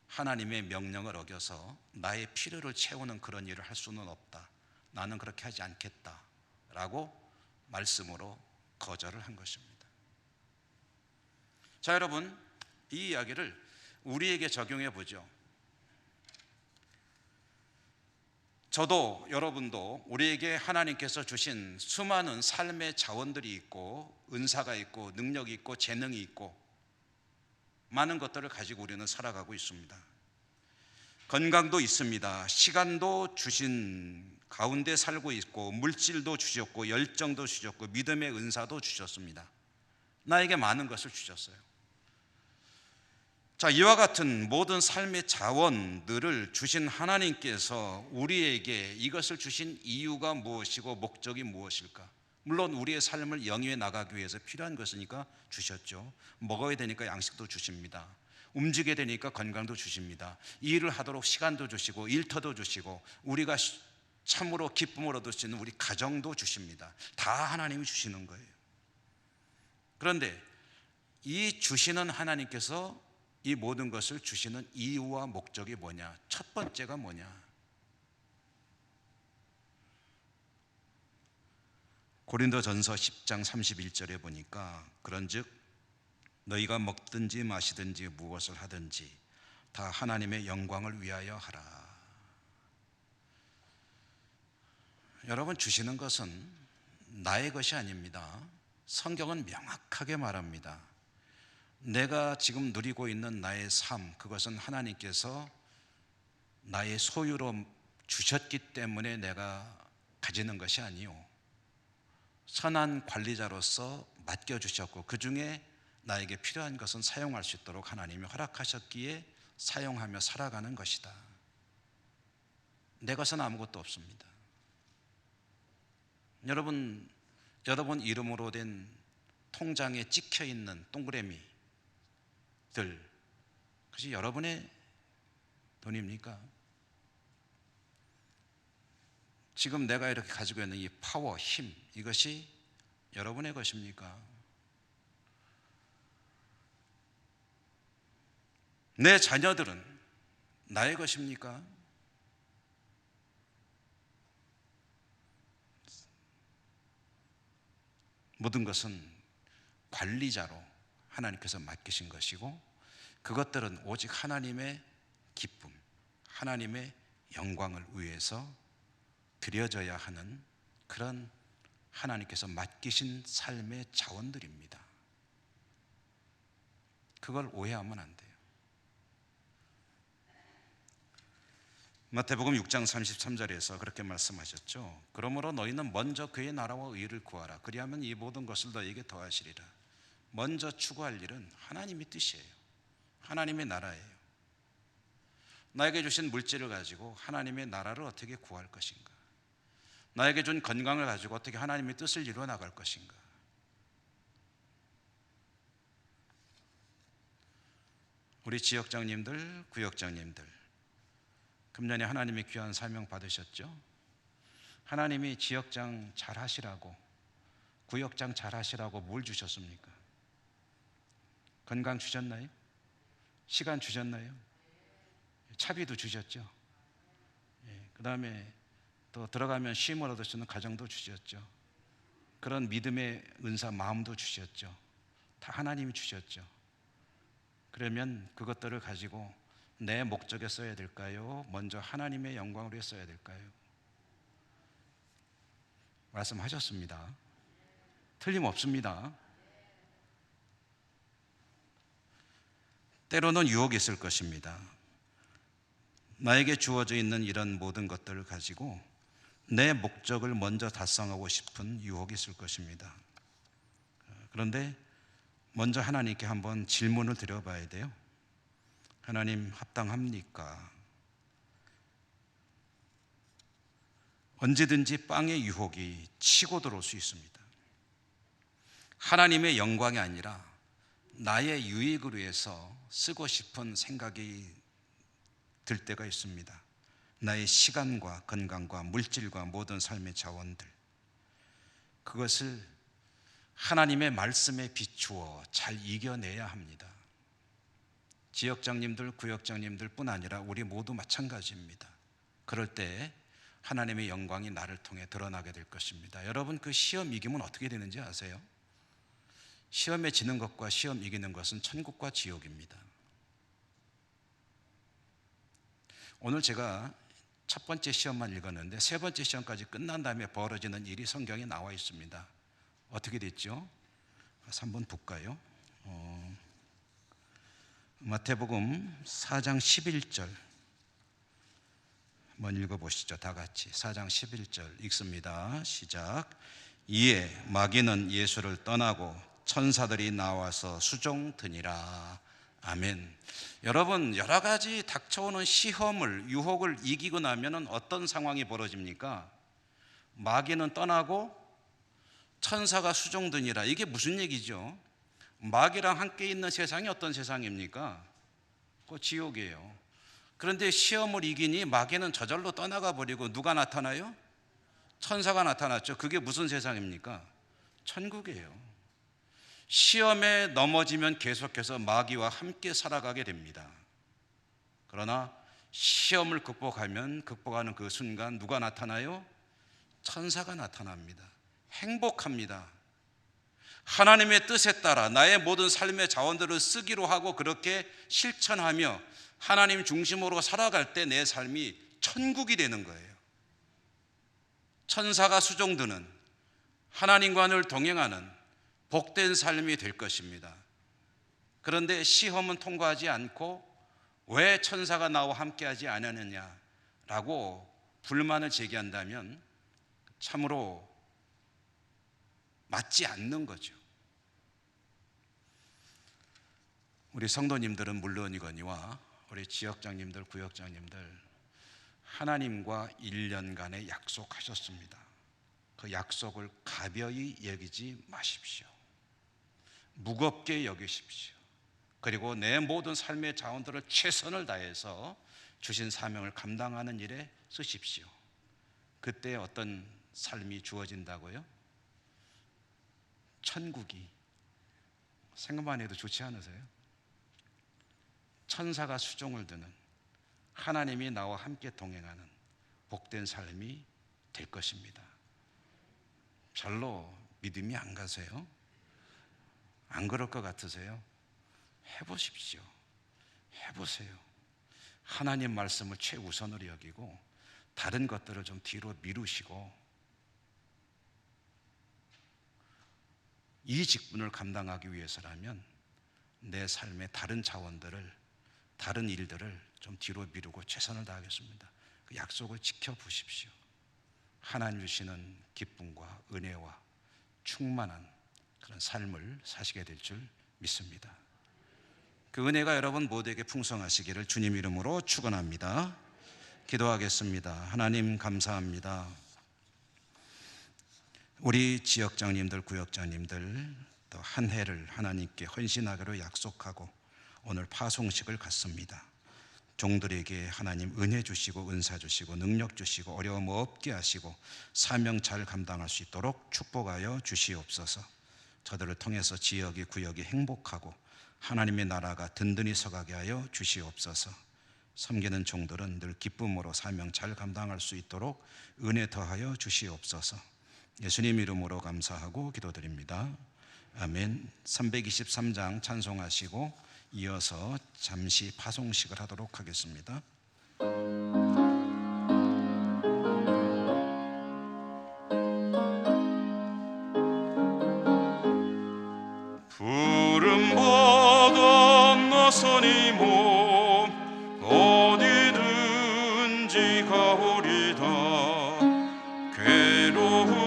하나님의 명령을 어겨서 나의 필요를 채우는 그런 일을 할 수는 없다. 나는 그렇게 하지 않겠다 라고 말씀으로 거절을 한 것입니다. 자, 여러분, 이 이야기를 우리에게 적용해 보죠. 저도 여러분도 우리에게 하나님께서 주신 수많은 삶의 자원들이 있고 은사가 있고 능력이 있고 재능이 있고 많은 것들을 가지고 우리는 살아가고 있습니다. 건강도 있습니다. 시간도 주신 가운데 살고 있고 물질도 주셨고 열정도 주셨고 믿음의 은사도 주셨습니다. 나에게 많은 것을 주셨어요. 자, 이와 같은 모든 삶의 자원들을 주신 하나님께서 우리에게 이것을 주신 이유가 무엇이고 목적이 무엇일까? 물론 우리의 삶을 영위해 나가기 위해서 필요한 것이니까 주셨죠. 먹어야 되니까 양식도 주십니다. 움직여야 되니까 건강도 주십니다. 일을 하도록 시간도 주시고 일터도 주시고 우리가 참으로 기쁨을 얻을 수 있는 우리 가정도 주십니다. 다 하나님이 주시는 거예요. 그런데 이 주시는 하나님께서 이 모든 것을 주시는 이유와 목적이 뭐냐? 첫 번째가 뭐냐? 고린도전서 10장 31절에 보니까 그런즉 너희가 먹든지 마시든지 무엇을 하든지 다 하나님의 영광을 위하여 하라. 여러분, 주시는 것은 나의 것이 아닙니다. 성경은 명확하게 말합니다. 내가 지금 누리고 있는 나의 삶, 그것은 하나님께서 나의 소유로 주셨기 때문에 내가 가지는 것이 아니요, 선한 관리자로서 맡겨주셨고 그 중에 나에게 필요한 것은 사용할 수 있도록 하나님이 허락하셨기에 사용하며 살아가는 것이다. 내 것은 아무것도 없습니다. 여러분 이름으로 된 통장에 찍혀있는 동그라미들, 그것이 여러분의 돈입니까? 지금 내가 이렇게 가지고 있는 이 파워, 힘, 이것이 여러분의 것입니까? 내 자녀들은 나의 것입니까? 모든 것은 관리자로 하나님께서 맡기신 것이고 그것들은 오직 하나님의 기쁨, 하나님의 영광을 위해서 드려져야 하는 그런 하나님께서 맡기신 삶의 자원들입니다. 그걸 오해하면 안 돼요. 마태복음 6장 33절에서 그렇게 말씀하셨죠. 그러므로 너희는 먼저 그의 나라와 의를 구하라. 그리하면 이 모든 것을 너희에게 더하시리라. 먼저 추구할 일은 하나님의 뜻이에요. 하나님의 나라예요. 나에게 주신 물질을 가지고 하나님의 나라를 어떻게 구할 것인가? 나에게 준 건강을 가지고 어떻게 하나님의 뜻을 이루어 나갈 것인가? 우리 지역장님들, 구역장님들, 금년에 하나님의 귀한 사명 받으셨죠? 하나님이 지역장 잘 하시라고, 구역장 잘 하시라고 뭘 주셨습니까? 건강 주셨나요? 시간 주셨나요? 차비도 주셨죠? 그 다음에 또 들어가면 쉼을 얻을 수 있는 가정도 주셨죠. 그런 믿음의 은사, 마음도 주셨죠. 다 하나님이 주셨죠. 그러면 그것들을 가지고 내 목적에 써야 될까요? 먼저 하나님의 영광을 위해 써야 될까요? 말씀하셨습니다. 틀림없습니다. 때로는 유혹이 있을 것입니다. 나에게 주어져 있는 이런 모든 것들을 가지고 내 목적을 먼저 달성하고 싶은 유혹이 있을 것입니다. 그런데 먼저 하나님께 한번 질문을 드려봐야 돼요. 하나님, 합당합니까? 언제든지 빵의 유혹이 치고 들어올 수 있습니다. 하나님의 영광이 아니라 나의 유익을 위해서 쓰고 싶은 생각이 들 때가 있습니다. 나의 시간과 건강과 물질과 모든 삶의 자원들, 그것을 하나님의 말씀에 비추어 잘 이겨내야 합니다. 지역장님들, 구역장님들 뿐 아니라 우리 모두 마찬가지입니다. 그럴 때 하나님의 영광이 나를 통해 드러나게 될 것입니다. 여러분, 그 시험 이기면 어떻게 되는지 아세요? 시험에 지는 것과 시험 이기는 것은 천국과 지옥입니다. 오늘 제가 첫 번째 시험만 읽었는데 세 번째 시험까지 끝난 다음에 벌어지는 일이 성경에 나와 있습니다. 어떻게 됐죠? 3번 볼까요? 마태복음 4장 11절 한번 읽어보시죠. 다 같이 4장 11절 읽습니다. 시작. 이에 마귀는 예수를 떠나고 천사들이 나와서 수종드니라. 아멘. 여러분, 여러 가지 닥쳐오는 시험을, 유혹을 이기고 나면 어떤 상황이 벌어집니까? 마귀는 떠나고 천사가 수종드니라. 이게 무슨 얘기죠? 마귀랑 함께 있는 세상이 어떤 세상입니까? 그 지옥이에요. 그런데 시험을 이기니 마귀는 저절로 떠나가 버리고 누가 나타나요? 천사가 나타났죠. 그게 무슨 세상입니까? 천국이에요. 시험에 넘어지면 계속해서 마귀와 함께 살아가게 됩니다. 그러나 시험을 극복하는 그 순간 누가 나타나요? 천사가 나타납니다. 행복합니다. 하나님의 뜻에 따라 나의 모든 삶의 자원들을 쓰기로 하고 그렇게 실천하며 하나님 중심으로 살아갈 때 내 삶이 천국이 되는 거예요. 천사가 수종드는, 하나님과 늘 동행하는 복된 삶이 될 것입니다. 그런데 시험은 통과하지 않고 왜 천사가 나와 함께하지 않았느냐라고 불만을 제기한다면 참으로 맞지 않는 거죠. 우리 성도님들은 물론이거니와 우리 지역장님들, 구역장님들, 하나님과 1년간의 약속하셨습니다. 그 약속을 가벼이 여기지 마십시오. 무겁게 여기십시오. 그리고 내 모든 삶의 자원들을 최선을 다해서 주신 사명을 감당하는 일에 쓰십시오. 그때 어떤 삶이 주어진다고요? 천국이. 생각만 해도 좋지 않으세요? 천사가 수종을 드는, 하나님이 나와 함께 동행하는 복된 삶이 될 것입니다. 별로 믿음이 안 가세요? 안 그럴 것 같으세요? 해보십시오. 해보세요. 하나님 말씀을 최우선으로 여기고 다른 것들을 좀 뒤로 미루시고 이 직분을 감당하기 위해서라면 내 삶의 다른 자원들을, 다른 일들을 좀 뒤로 미루고 최선을 다하겠습니다. 그 약속을 지켜보십시오. 하나님 주시는 기쁨과 은혜와 충만한 그런 삶을 사시게 될 줄 믿습니다. 그 은혜가 여러분 모두에게 풍성하시기를 주님 이름으로 축원합니다. 기도하겠습니다. 하나님 감사합니다. 우리 지역장님들, 구역장님들 또 한 해를 하나님께 헌신하기로 약속하고 오늘 파송식을 갖습니다. 종들에게 하나님 은혜 주시고 은사 주시고 능력 주시고 어려움 없게 하시고 사명 잘 감당할 수 있도록 축복하여 주시옵소서. 저들을 통해서 지역이, 구역이 행복하고 하나님의 나라가 든든히 서가게 하여 주시옵소서. 섬기는 종들은 늘 기쁨으로 사명 잘 감당할 수 있도록 은혜 더하여 주시옵소서. 예수님 이름으로 감사하고 기도드립니다. 아멘. 323장 찬송하시고 이어서 잠시 파송식을 하도록 하겠습니다. 푸른 바다 나서니 몸 어디든지 가오리다. 괴로운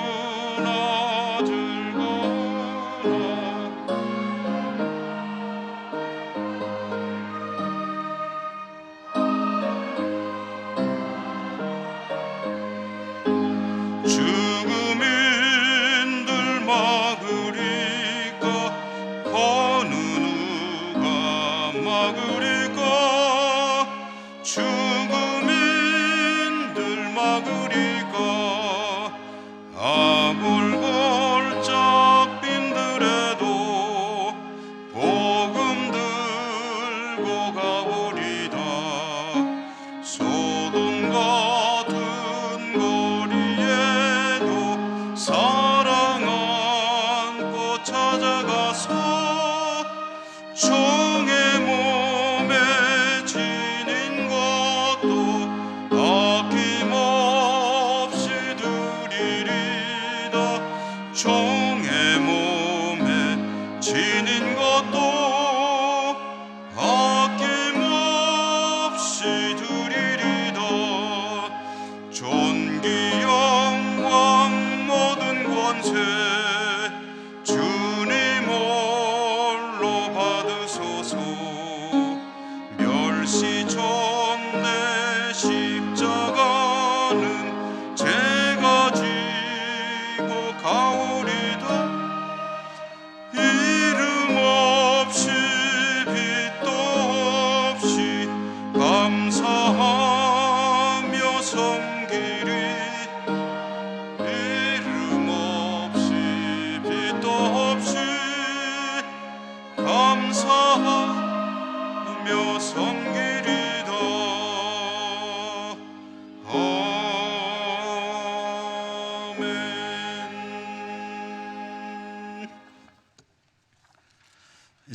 죽음인들 막으리까 어느 누가 막으리까. 죽음인들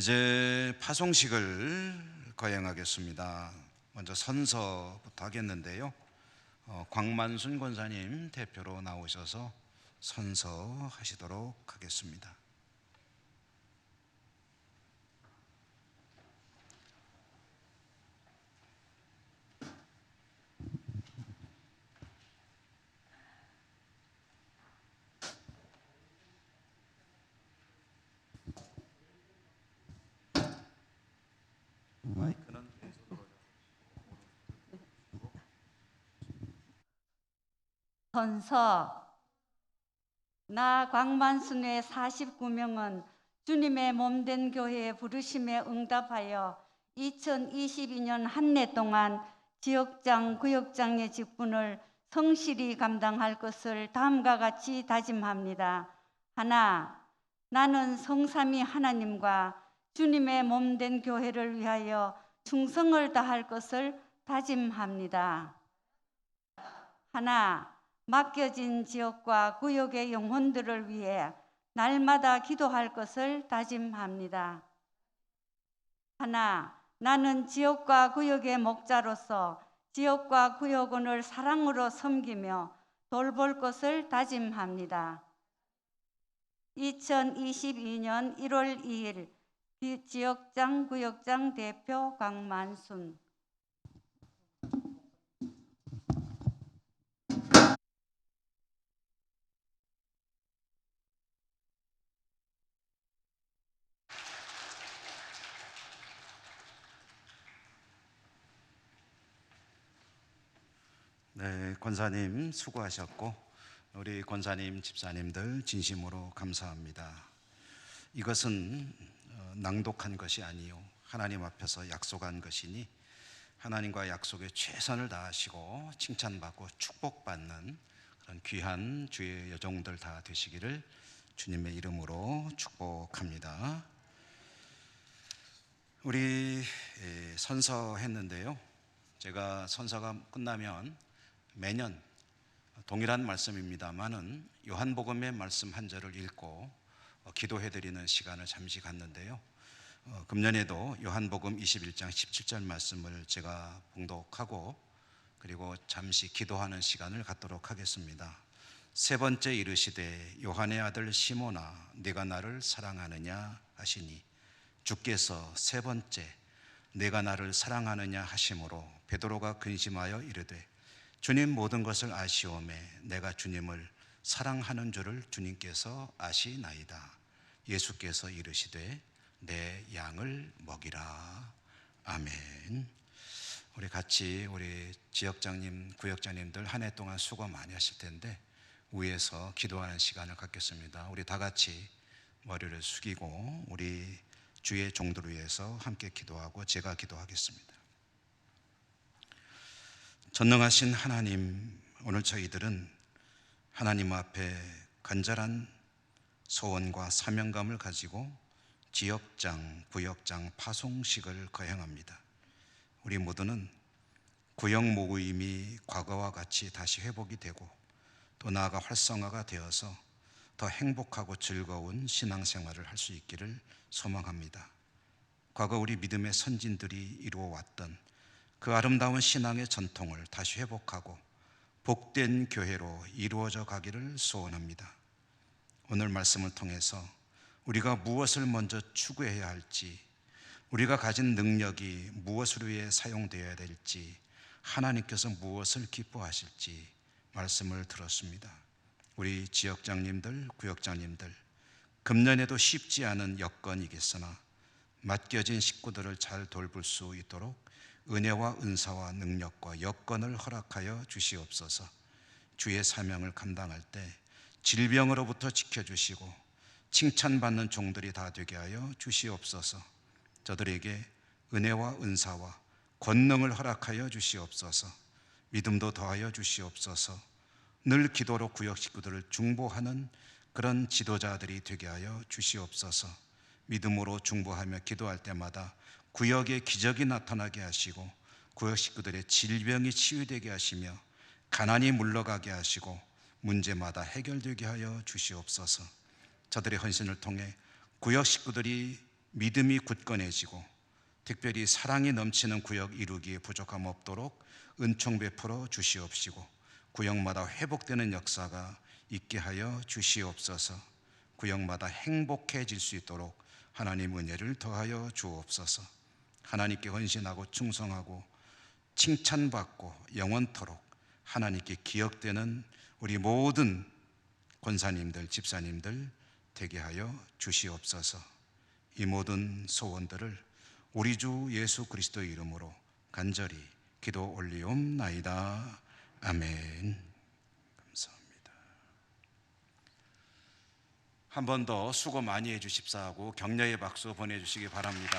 이제 파송식을 거행하겠습니다. 먼저 선서부터 하겠는데요. 광만순 권사님 대표로 나오셔서 선서하시도록 하겠습니다. 선서. 나 광만순의 49명은 주님의 몸된 교회의 부르심에 응답하여 2022년 한 해 동안 지역장, 구역장의 직분을 성실히 감당할 것을 다음과 같이 다짐합니다. 하나, 나는 성삼위 하나님과 주님의 몸된 교회를 위하여 충성을 다할 것을 다짐합니다. 하나, 맡겨진 지역과 구역의 영혼들을 위해 날마다 기도할 것을 다짐합니다. 하나, 나는 지역과 구역의 목자로서 지역과 구역원을 사랑으로 섬기며 돌볼 것을 다짐합니다. 2022년 1월 2일 지역장, 구역장 대표 광만순. 네, 권사님 수고하셨고 우리 권사님, 집사님들 진심으로 감사합니다. 이것은 낭독한 것이 아니요 하나님 앞에서 약속한 것이니 하나님과 약속에 최선을 다하시고 칭찬받고 축복받는 그런 귀한 주의 여종들 다 되시기를 주님의 이름으로 축복합니다. 우리 선서했는데요. 제가 선서가 끝나면 매년 동일한 말씀입니다만은 요한복음의 말씀 한 절을 읽고 기도해드리는 시간을 잠시 갖는데요. 금년에도 요한복음 21장 17절 말씀을 제가 봉독하고 그리고 잠시 기도하는 시간을 갖도록 하겠습니다. 세 번째 이르시되 요한의 아들 시몬아 네가 나를 사랑하느냐 하시니 주께서 세 번째 내가 나를 사랑하느냐 하심으로 베드로가 근심하여 이르되 주님 모든 것을 아시오매 내가 주님을 사랑하는 줄을 주님께서 아시나이다. 예수께서 이르시되 내 양을 먹이라. 아멘. 우리 같이 우리 지역장님, 구역장님들 한 해 동안 수고 많이 하실 텐데 위에서 기도하는 시간을 갖겠습니다. 우리 다 같이 머리를 숙이고 우리 주의 종들을 위해서 함께 기도하고 제가 기도하겠습니다. 전능하신 하나님, 오늘 저희들은 하나님 앞에 간절한 소원과 사명감을 가지고 지역장, 구역장 파송식을 거행합니다. 우리 모두는 구역 모임이 과거와 같이 다시 회복이 되고 또 나아가 활성화가 되어서 더 행복하고 즐거운 신앙생활을 할 수 있기를 소망합니다. 과거 우리 믿음의 선진들이 이루어왔던 그 아름다운 신앙의 전통을 다시 회복하고 복된 교회로 이루어져 가기를 소원합니다. 오늘 말씀을 통해서 우리가 무엇을 먼저 추구해야 할지, 우리가 가진 능력이 무엇을 위해 사용되어야 될지, 하나님께서 무엇을 기뻐하실지 말씀을 들었습니다. 우리 지역장님들, 구역장님들, 금년에도 쉽지 않은 여건이겠으나 맡겨진 식구들을 잘 돌볼 수 있도록 은혜와 은사와 능력과 여건을 허락하여 주시옵소서. 주의 사명을 감당할 때 질병으로부터 지켜주시고 칭찬받는 종들이 다 되게 하여 주시옵소서. 저들에게 은혜와 은사와 권능을 허락하여 주시옵소서. 믿음도 더하여 주시옵소서. 늘 기도로 구역 식구들을 중보하는 그런 지도자들이 되게 하여 주시옵소서. 믿음으로 중보하며 기도할 때마다 구역에 기적이 나타나게 하시고 구역 식구들의 질병이 치유되게 하시며 가난이 물러가게 하시고 문제마다 해결되게 하여 주시옵소서. 저들의 헌신을 통해 구역 식구들이 믿음이 굳건해지고 특별히 사랑이 넘치는 구역 이루기에 부족함 없도록 은총 베풀어 주시옵시고 구역마다 회복되는 역사가 있게 하여 주시옵소서. 구역마다 행복해질 수 있도록 하나님 은혜를 더하여 주옵소서. 하나님께 헌신하고 충성하고 칭찬받고 영원토록 하나님께 기억되는 우리 모든 권사님들, 집사님들 되게 하여 주시옵소서. 이 모든 소원들을 우리 주 예수 그리스도의 이름으로 간절히 기도 올리옵나이다. 아멘. 감사합니다. 한 번 더 수고 많이 해주십사 하고 격려의 박수 보내주시기 바랍니다.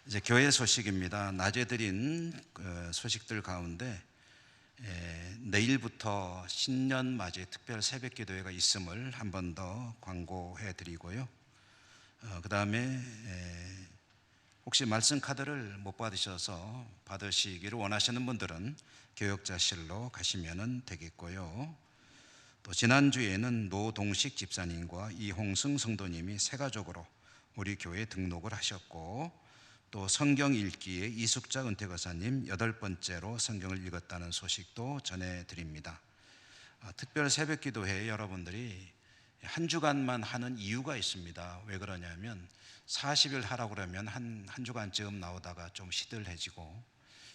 이제 교회 소식입니다. 낮에 드린 소식들 가운데 내일부터 신년 맞이 특별 새벽 기도회가 있음을 한 번 더 광고해 드리고요. 그 다음에 혹시 말씀 카드를 못 받으셔서 받으시기를 원하시는 분들은 교역자실로 가시면 되겠고요. 또 지난주에는 노동식 집사님과 이홍승 성도님이 새 가족으로 우리 교회에 등록을 하셨고, 또 성경 읽기에 이숙자 은퇴거사님 8번째로 성경을 읽었다는 소식도 전해드립니다. 특별 새벽 기도회에 여러분들이 한 주간만 하는 이유가 있습니다. 왜 그러냐면 40일 하라고 그러면 한 주간쯤 나오다가 좀 시들해지고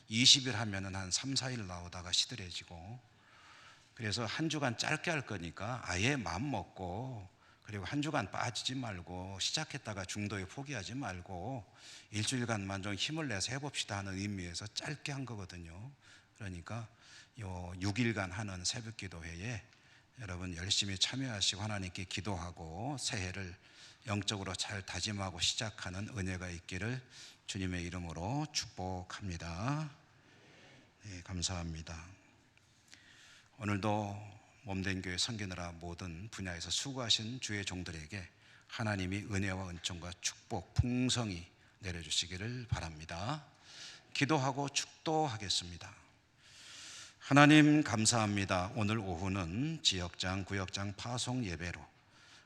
20일 하면은 한 3, 4일 나오다가 시들해지고, 그래서 한 주간 짧게 할 거니까 아예 마음 먹고, 그리고 한 주간 빠지지 말고 시작했다가 중도에 포기하지 말고 일주일간만 좀 힘을 내서 해봅시다 하는 의미에서 짧게 한 거거든요. 그러니까 요 6일간 하는 새벽 기도회에 여러분 열심히 참여하시고 하나님께 기도하고 새해를 영적으로 잘 다짐하고 시작하는 은혜가 있기를 주님의 이름으로 축복합니다. 네, 감사합니다. 오늘도 몸된 교회 섬기느라 모든 분야에서 수고하신 주의 종들에게 하나님이 은혜와 은총과 축복 풍성히 내려주시기를 바랍니다. 기도하고 축도하겠습니다. 하나님 감사합니다. 오늘 오후는 지역장, 구역장 파송 예배로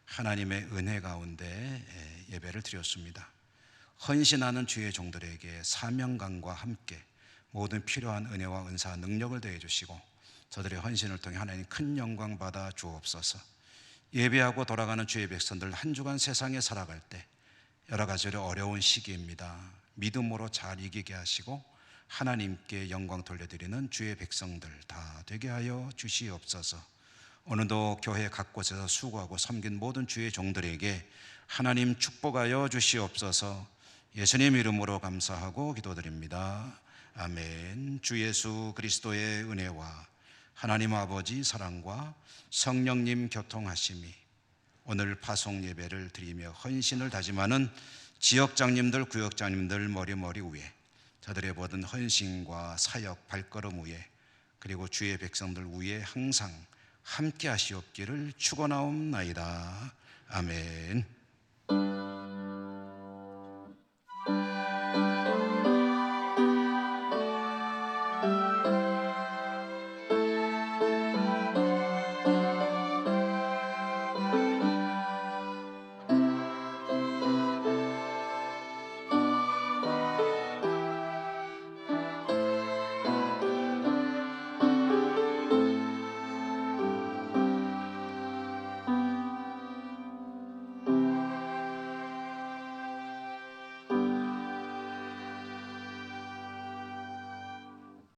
하나님의 은혜 가운데 예배를 드렸습니다. 헌신하는 주의 종들에게 사명감과 함께 모든 필요한 은혜와 은사, 능력을 더해 주시고 저들의 헌신을 통해 하나님 큰 영광 받아 주옵소서. 예배하고 돌아가는 주의 백성들 한 주간 세상에 살아갈 때 여러 가지로 어려운 시기입니다. 믿음으로 잘 이기게 하시고 하나님께 영광 돌려드리는 주의 백성들 다 되게 하여 주시옵소서. 오늘도 교회 각 곳에서 수고하고 섬긴 모든 주의 종들에게 하나님 축복하여 주시옵소서. 예수님 이름으로 감사하고 기도드립니다. 아멘. 주 예수 그리스도의 은혜와 하나님 아버지 사랑과 성령님 교통하심이 오늘 파송 예배를 드리며 헌신을 다짐하는 지역장님들, 구역장님들 머리 위에 저들의 모든 헌신과 사역 발걸음 위에 그리고 주의 백성들 위에 항상 함께 하시옵기를 축원하옵나이다. 아멘.